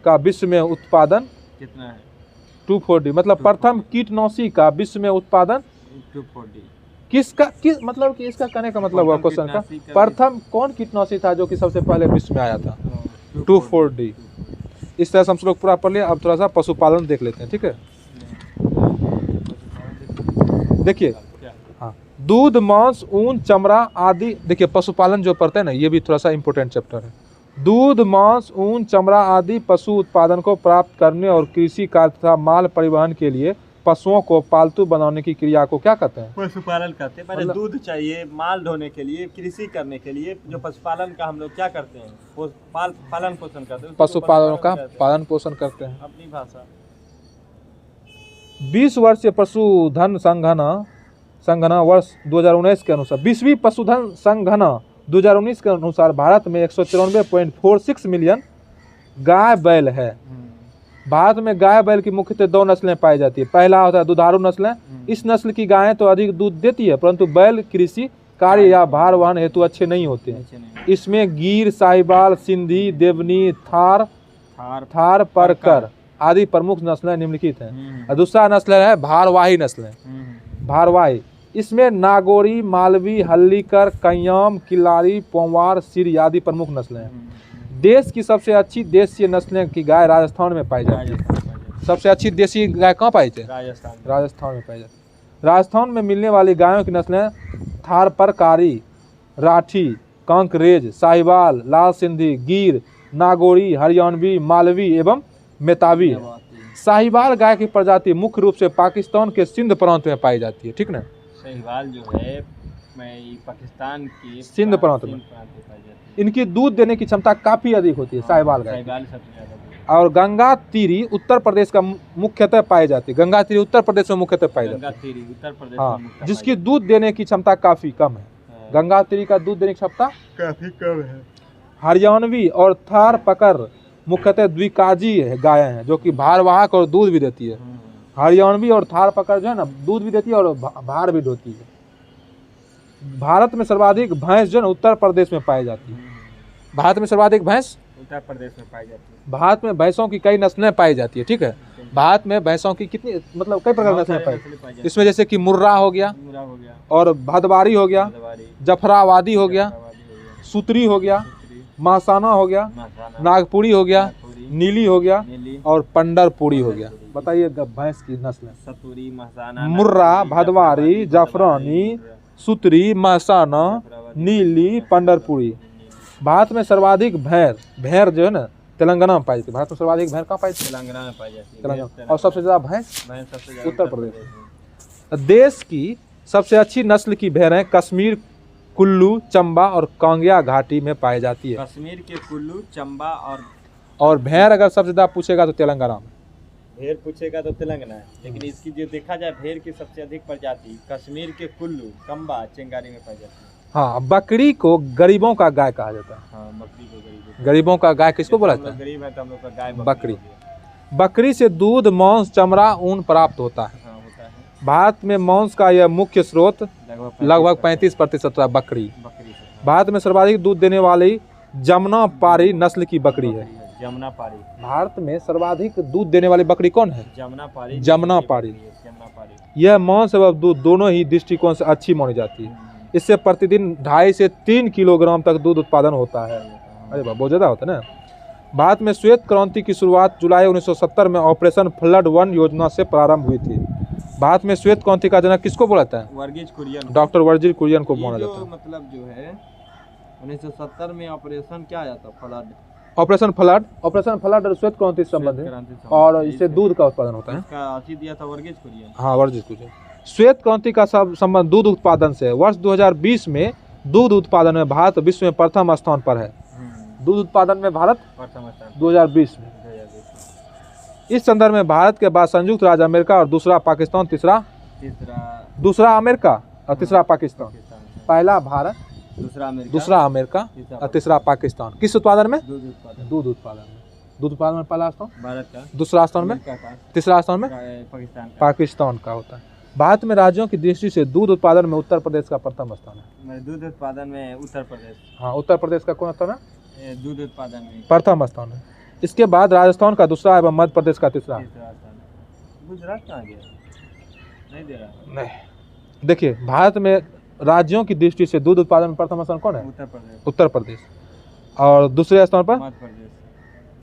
का विश्व में उत्पादन कितना है? 240। मतलब प्रथम कीटनाशी का विश्व में उत्पादन 240। किस मतलब कि इसका कहने का मतलब हुआ क्वेश्चन का प्रथम कौन कीटनाशी था जो कि सबसे पहले विश्व में आया था? 240। इस तरह से हम लोग पूरा पढ़ लिया। अब थोड़ा सा पशुपालन देख लेते हैं। ठीक है। देखिए हाँ, दूध, मांस, ऊन, चमड़ा आदि। देखिए पशुपालन जो पढ़ते हैं ना, ये भी थोड़ा सा इंपॉर्टेंट चैप्टर है। दूध, मांस, ऊन, चमड़ा आदि पशु उत्पादन को प्राप्त करने और कृषि कार्य तथा माल परिवहन के लिए पशुओं को पालतू बनाने की क्रिया को क्या कहते हैं? पशुपालन करते हैं। पहले दूध चाहिए, माल ढोने के लिए, कृषि करने के लिए जो पशुपालन का हम लोग क्या करते हैं, पालन पोषण करते हैं। पशुपालनों का पालन पोषण करते हैं। अपनी भाषा 20 वर्षीय पशुधन संगणना वर्ष 2019 के अनुसार 20वीं पशुधन संगणना 2019 के अनुसार भारत में 194.46 मिलियन गाय बैल है। भारत में गाय बैल की मुख्यतः 2 नस्लें पाई जाती है। पहला होता है दुधारू नस्लें। इस नस्ल की गायें तो अधिक दूध देती है, परंतु बैल कृषि कार्य या भार वहन हेतु अच्छे नहीं होते हैं। इसमें गीर, साहिवाल, सिंधी, देवनी, थार, परकर आदि प्रमुख नस्लें निम्नलिखित हैं। और दूसरा नस्ल है भारवाही नस्लें। भारवाही इसमें नागौरी, मालवी, हल्लीकर, कय्याम, किल्लारी, पोवार, सिर आदि प्रमुख नस्लें हैं। देश की सबसे अच्छी देशीय नस्लें की गाय राजस्थान में पाई जाती है। सबसे अच्छी देसी गाय कहाँ पाई जाती है? राजस्थान में पाई जाती है। राजस्थान में मिलने वाली गायों की नस्लें थारपरकारी, राठी, कांकरेज, साहिवाल, लाल सिंधी, गीर, नागौरी, हरियाणवी, मालवी एवं मेतावी है। साहिवाल गाय की प्रजाति मुख्य रूप से पाकिस्तान के सिंध प्रांत में पाई जाती है। ठीक ना? साहिवाल जो है पाकिस्तान के सिंध प्रांत में पाई जाती है। इनकी दूध देने की क्षमता काफी अधिक होती है साहिवाल गाय। सबसे ज्यादा। और गंगा तीरी उत्तर प्रदेश का मुख्यतः पाई जाती है। गंगा तीरी उत्तर प्रदेश में मुख्यतः पाई जाती है। उत्तर प्रदेश हाँ, जिसकी दूध देने की क्षमता काफी कम है। गंगा तीरी का दूध देने की क्षमता काफी कम है। हरियाणवी और थार पकर मुख्यतः द्विकाजी गायें हैं जो कि भारवाहक और दूध भी देती है। हरियाणवी और थार पकर जो है ना दूध भी देती है और भार भी ढोती है। भारत में सर्वाधिक भैंस जो है उत्तर प्रदेश में पाई जाती है। भारत में सर्वाधिक भैंस उत्तर प्रदेश में पाई जाती है। भारत में भैंसों की कई नस्लें पाई जाती है। ठीक है, भारत में भैंसों की कितनी मतलब कई प्रकार की नस्लें पाई जाती है। इसमें जैसे कि मुर्रा हो गया और भदवारी हो गया, जफराबादी हो गया, सूत्री हो गया, महासाना हो गया, नागपुरी हो गया, नीली हो गया और पंडरपुरी हो गया। बताइए भैंस की नस्लें। सतुरी, महासाना, मुर्रा, भदवारी, जाफरानी, सूत्री, महासाना, नीली, पंडरपुरी। भारत में सर्वाधिक भेड़ जो है ना तेलंगाना में पाई जाती है। भारत में सर्वाधिक भेड़ कहाँ पाई जाती है? तेलंगाना में पाई जाती है। तेलंगाना। और सबसे ज्यादा भैंस सबसे उत्तर प्रदेश। देश की सबसे अच्छी नस्ल की भेड़ है कश्मीर, कुल्लू, चंबा और कांगड़ा घाटी में पाई जाती है। कश्मीर के कुल्लू, चंबा और भेड़ अगर सबसे ज्यादा पूछेगा तो तेलंगाना में। भेड़ पूछेगा तो तेलंगाना है, लेकिन इसकी जो देखा जाए भेड़ की सबसे अधिक प्रजाति कश्मीर के कुल्लू, चंबा, चिंगारी में पाई जाती है। हाँ, बकरी को गरीबों का गाय कहा जाता है। हाँ, बकरी को गरीबों का गाय किसको बोला जाता है? गरीब है तो हम लोग का गाय बकरी। बकरी से दूध, मांस, चमड़ा, ऊन प्राप्त होता है। हाँ, होता है। भारत में मांस का यह मुख्य स्रोत लगभग 35% है बकरी। भारत में सर्वाधिक दूध देने वाली जमुनापारी नस्ल की बकरी है। जमुनापारी। भारत में सर्वाधिक दूध देने वाली बकरी कौन है? जमुनापारी। जमुनापारी। यह मांस एवं दूध दोनों ही दृष्टिकोण से अच्छी मानी जाती है। इससे प्रतिदिन 2.5 से 3 किलोग्राम तक दूध उत्पादन होता है। अरे वाह, बहुत ज़्यादा होता है ना। भारत में श्वेत क्रांति की शुरुआत जुलाई 1970 में ऑपरेशन फ्लड 1 योजना से प्रारंभ हुई थी। भारत में श्वेत क्रांति का जनक किसको बोला जाता है? वर्गीज कुरियन। डॉक्टर वर्गीज कुरियन को बोला जाता है। मतलब जो है 1970 में ऑपरेशन क्या आया था? फ्लड। ऑपरेशन फ्लड श्वेत क्रांति से संबंधित है और इससे दूध का उत्पादन होता है। इसका अथी दिया था वर्गीज कुरियन। हाँ, वर्गीज कुरियन। श्वेत क्रांति का संबंध दूध उत्पादन से है। वर्ष 2020 में दूध उत्पादन में भारत विश्व में प्रथम स्थान पर है। दूध उत्पादन में भारत प्रथम स्थान 2020 में। इस संदर्भ में भारत के बाद संयुक्त राज्य अमेरिका और दूसरा पाकिस्तान, दूसरा अमेरिका और तीसरा पाकिस्तान। पहला भारत, दूसरा अमेरिका और तीसरा पाकिस्तान। किस उत्पादन में? दूध उत्पादन में पहला स्थान भारत का, दूसरा स्थान में, तीसरा स्थान में पाकिस्तान का होता है। भारत में राज्यों की दृष्टि से दूध उत्पादन में उत्तर प्रदेश का प्रथम स्थान है। दूध उत्पादन में उत्तर प्रदेश। हाँ, उत्तर प्रदेश का कौन स्थान है? दूध उत्पादन में प्रथम स्थान है। इसके बाद राजस्थान का दूसरा एवं मध्य प्रदेश का तीसरा। गुजरात कहाँ गया? नहीं दे रहा। नहीं, देखिए भारत में राज्यों की दृष्टि से दूध उत्पादन में प्रथम स्थान कौन है? उत्तर प्रदेश। और दूसरे स्थान पर मध्य प्रदेश।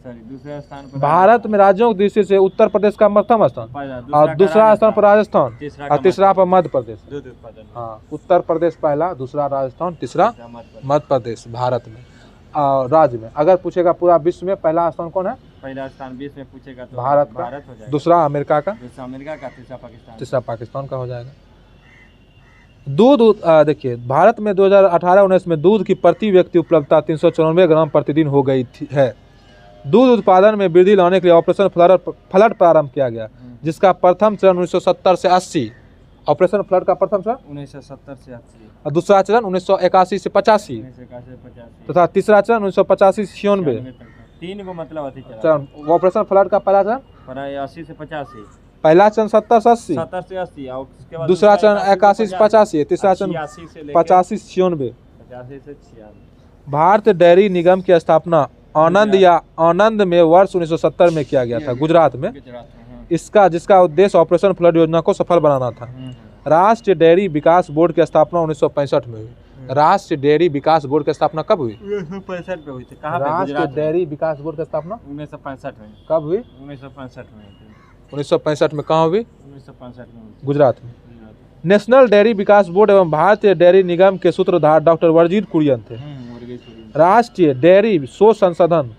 दूसरे स्थान पर भारत में राज्यों की दृष्टि से उत्तर प्रदेश का प्रथम स्थान और दूसरा स्थान पर राजस्थान और तीसरा पर मध्य प्रदेश। दूध उत्पादन। हाँ, उत्तर प्रदेश पहला, दूसरा राजस्थान, तीसरा मध्य प्रदेश भारत में। राज्य में। अगर पूछेगा पूरा विश्व में पहला स्थान कौन है? पहला स्थान विश्व में पूछेगा तो भारत हो जाएगा। दूसरा अमेरिका का, दूसरा अमेरिका का, तीसरा पाकिस्तान का हो जाएगा। दूध देखिए भारत में 2018-19 में दूध की प्रति व्यक्ति उपलब्धता 394 ग्राम प्रतिदिन हो गई है। दूध उत्पादन में वृद्धि लाने के लिए ऑपरेशन फ्लड प्रारंभ किया गया, जिसका प्रथम चरण 1970 से 80। ऑपरेशन फ्लड का प्रथम चरण 1970 से 80 और दूसरा चरण 1981 से 85 तथा तीसरा चरण 1985 से 96। 3 को मतलब अति चरण ऑपरेशन फ्लड का पहला चरण 80 से 85, पहला चरण 70 से 80, 70 से 80 और उसके बाद दूसरा चरण 81 से 85, तीसरा चरण 85 से 96। 85 से 96। भारतीय डेयरी निगम की स्थापना आनंद में वर्ष 1970 में किया गया था, गुजरात में। जिसका उद्देश्य ऑपरेशन फ्लड योजना को सफल बनाना था। राष्ट्रीय डेयरी विकास बोर्ड की स्थापना 1965 में हुई। राष्ट्रीय डेयरी विकास बोर्ड की स्थापना कब हुई? 1965 में हुई थी। कहाँ पे? राष्ट्रीय डेयरी विकास बोर्ड की स्थापना 1965 में। कब हुई? 1965 में। 1965 में कहाँ हुई? 1965 में गुजरात में। नेशनल डेयरी विकास बोर्ड एवं भारतीय डेयरी निगम के सूत्रधार डॉक्टर वर्जीत कुरियन थे। राष्ट्रीय डेयरी शोध संस्थान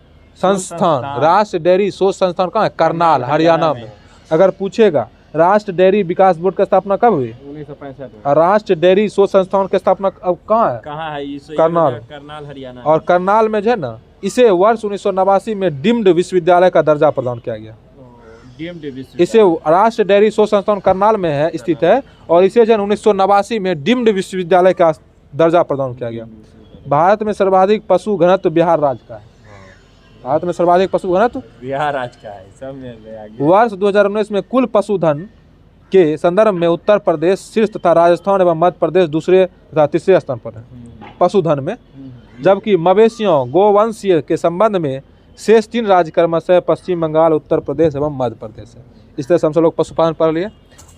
राष्ट्रीय डेयरी शोध संस्थान कहाँ है? करनाल, हरियाणा में। अगर पूछेगा राष्ट्रीय डेयरी विकास बोर्ड की स्थापना कब हुई? 1965 में। और राष्ट्रीय डेयरी शोध संस्थान की स्थापना अब कहाँ है? करनाल, हरियाणा। और करनाल में जो है ना, इसे वर्ष 1989 में डीम्ड विश्वविद्यालय का दर्जा प्रदान किया गया। इसे राष्ट्रीय डेयरी शोध संस्थान करनाल में है, स्थित है, और इसे जन 1989 में डीम्ड विश्वविद्यालय का दर्जा प्रदान किया गया। भारत में सर्वाधिक पशु घनत्व बिहार राज्य का है। भारत में सर्वाधिक पशु घनत्व बिहार राज्य का है। सब में वर्ष 2019 में कुल पशुधन के संदर्भ में उत्तर प्रदेश शीर्ष तथा राजस्थान एवं मध्य प्रदेश दूसरे तथा तीसरे स्थान पर है पशुधन में, जबकि मवेशियों गोवंशीय के संबंध में शेष 3 राज्य क्रमशः पश्चिम बंगाल, उत्तर प्रदेश एवं मध्य प्रदेश है। इस तरह से हम सब लोग पशुपालन पढ़ लिए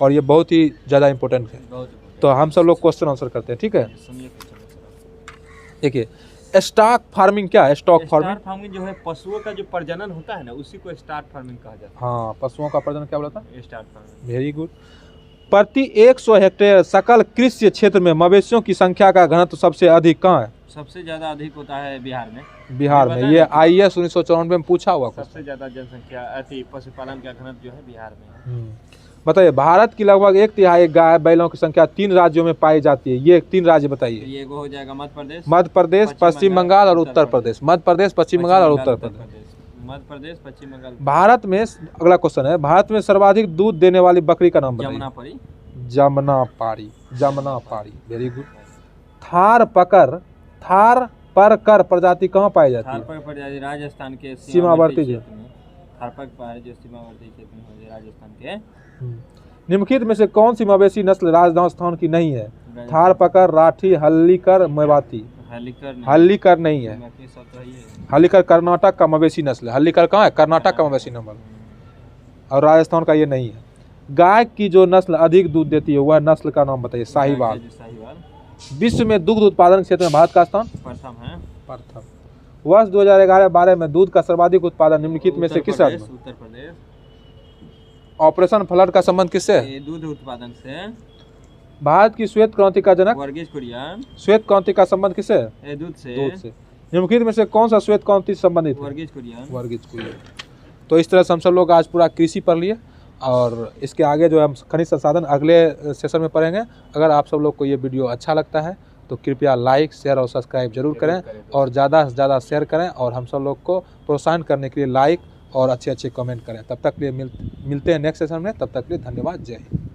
और ये बहुत ही ज़्यादा इंपॉर्टेंट है। तो हम सब लोग क्वेश्चन आंसर करते हैं, ठीक है। देखिए स्टॉक फार्मिंग क्या है? स्टॉक फार्मिंग जो है पशुओं का जो प्रजनन होता है ना, उसी को स्टॉक फार्मिंग कहा जाता है। हाँ, पशुओं का प्रजनन क्या बोला था? Stock farming. Very good. प्रति 100 हेक्टेयर सकल कृषि क्षेत्र में मवेशियों की संख्या का घनत्व सबसे अधिक कहाँ है? सबसे ज्यादा अधिक होता है बिहार में। बिहार में, ये IAS 1994 में पूछा हुआ। सबसे ज्यादा जनसंख्या पशुपालन का घनत्व जो है बिहार में है। बताइए, भारत की लगभग 1/3 गाय बैलों की संख्या 3 राज्यों में पाई जाती है। ये 3 राज्य बताइए। ये हो जाएगा मध्य प्रदेश, पश्चिम बंगाल और उत्तर प्रदेश। मध्य प्रदेश, पश्चिम बंगाल और उत्तर प्रदेश। मध्य प्रदेश, पश्चिम बंगाल। भारत में, अगला क्वेश्चन है, भारत में सर्वाधिक दूध देने वाली बकरी का नाम बताइए। जमुनापारी। Very good. थार परकर प्रजाति कहाँ पाई जाती है? थारपकर प्रजाति राजस्थान के सीमावर्ती क्षेत्र में। थारपकर जो सीमावर्ती क्षेत्र में है राजस्थान के। निम्नलिखित में से कौन सी मवेशी नस्ल राजस्थान की नहीं है? थारपकर, राठी, हल्लीकर, मेवाती। हल्लीकर नहीं है। हल्लीकर कर्नाटक का मवेशी नस्ल है। हल्लीकर कहाँ है? कर्नाटक का मवेशी नस्ल, और राजस्थान का ये नहीं है। गाय की जो नस्ल अधिक दूध देती है वह नस्ल का नाम बताइए। साहिवाल। विश्व में दुग्ध उत्पादन क्षेत्र में भारत का स्थान प्रथम। वर्ष 2011-12 में दूध का सर्वाधिक उत्पादन निम्नलिखित में से किस राज्य में? उत्तर प्रदेश। ऑपरेशन फ्लड का संबंध किससे है? दूध उत्पादन से। भारत की श्वेत क्रांति का जनक वर्गीज कुरियन। श्वेत क्रांति का संबंध किससे है? दूध से। निम्नलिखित में से कौन सा श्वेत क्रांति से संबंधित है? वर्गीज कुरियन। तो इस तरह से हम सब लोग आज पूरा कृषि पढ़ लिए, और इसके आगे जो हम खनिज संसाधन अगले सेशन में पढ़ेंगे। अगर आप सब लोग को ये वीडियो अच्छा लगता है तो कृपया लाइक, शेयर और सब्सक्राइब जरूर करें, और ज़्यादा से ज़्यादा शेयर करें, और हम सब लोग को प्रोत्साहन करने के लिए लाइक और अच्छे कमेंट करें। तब तक के लिए मिलते हैं नेक्स्ट सेशन में। तब तक के लिए धन्यवाद। जय हिंद।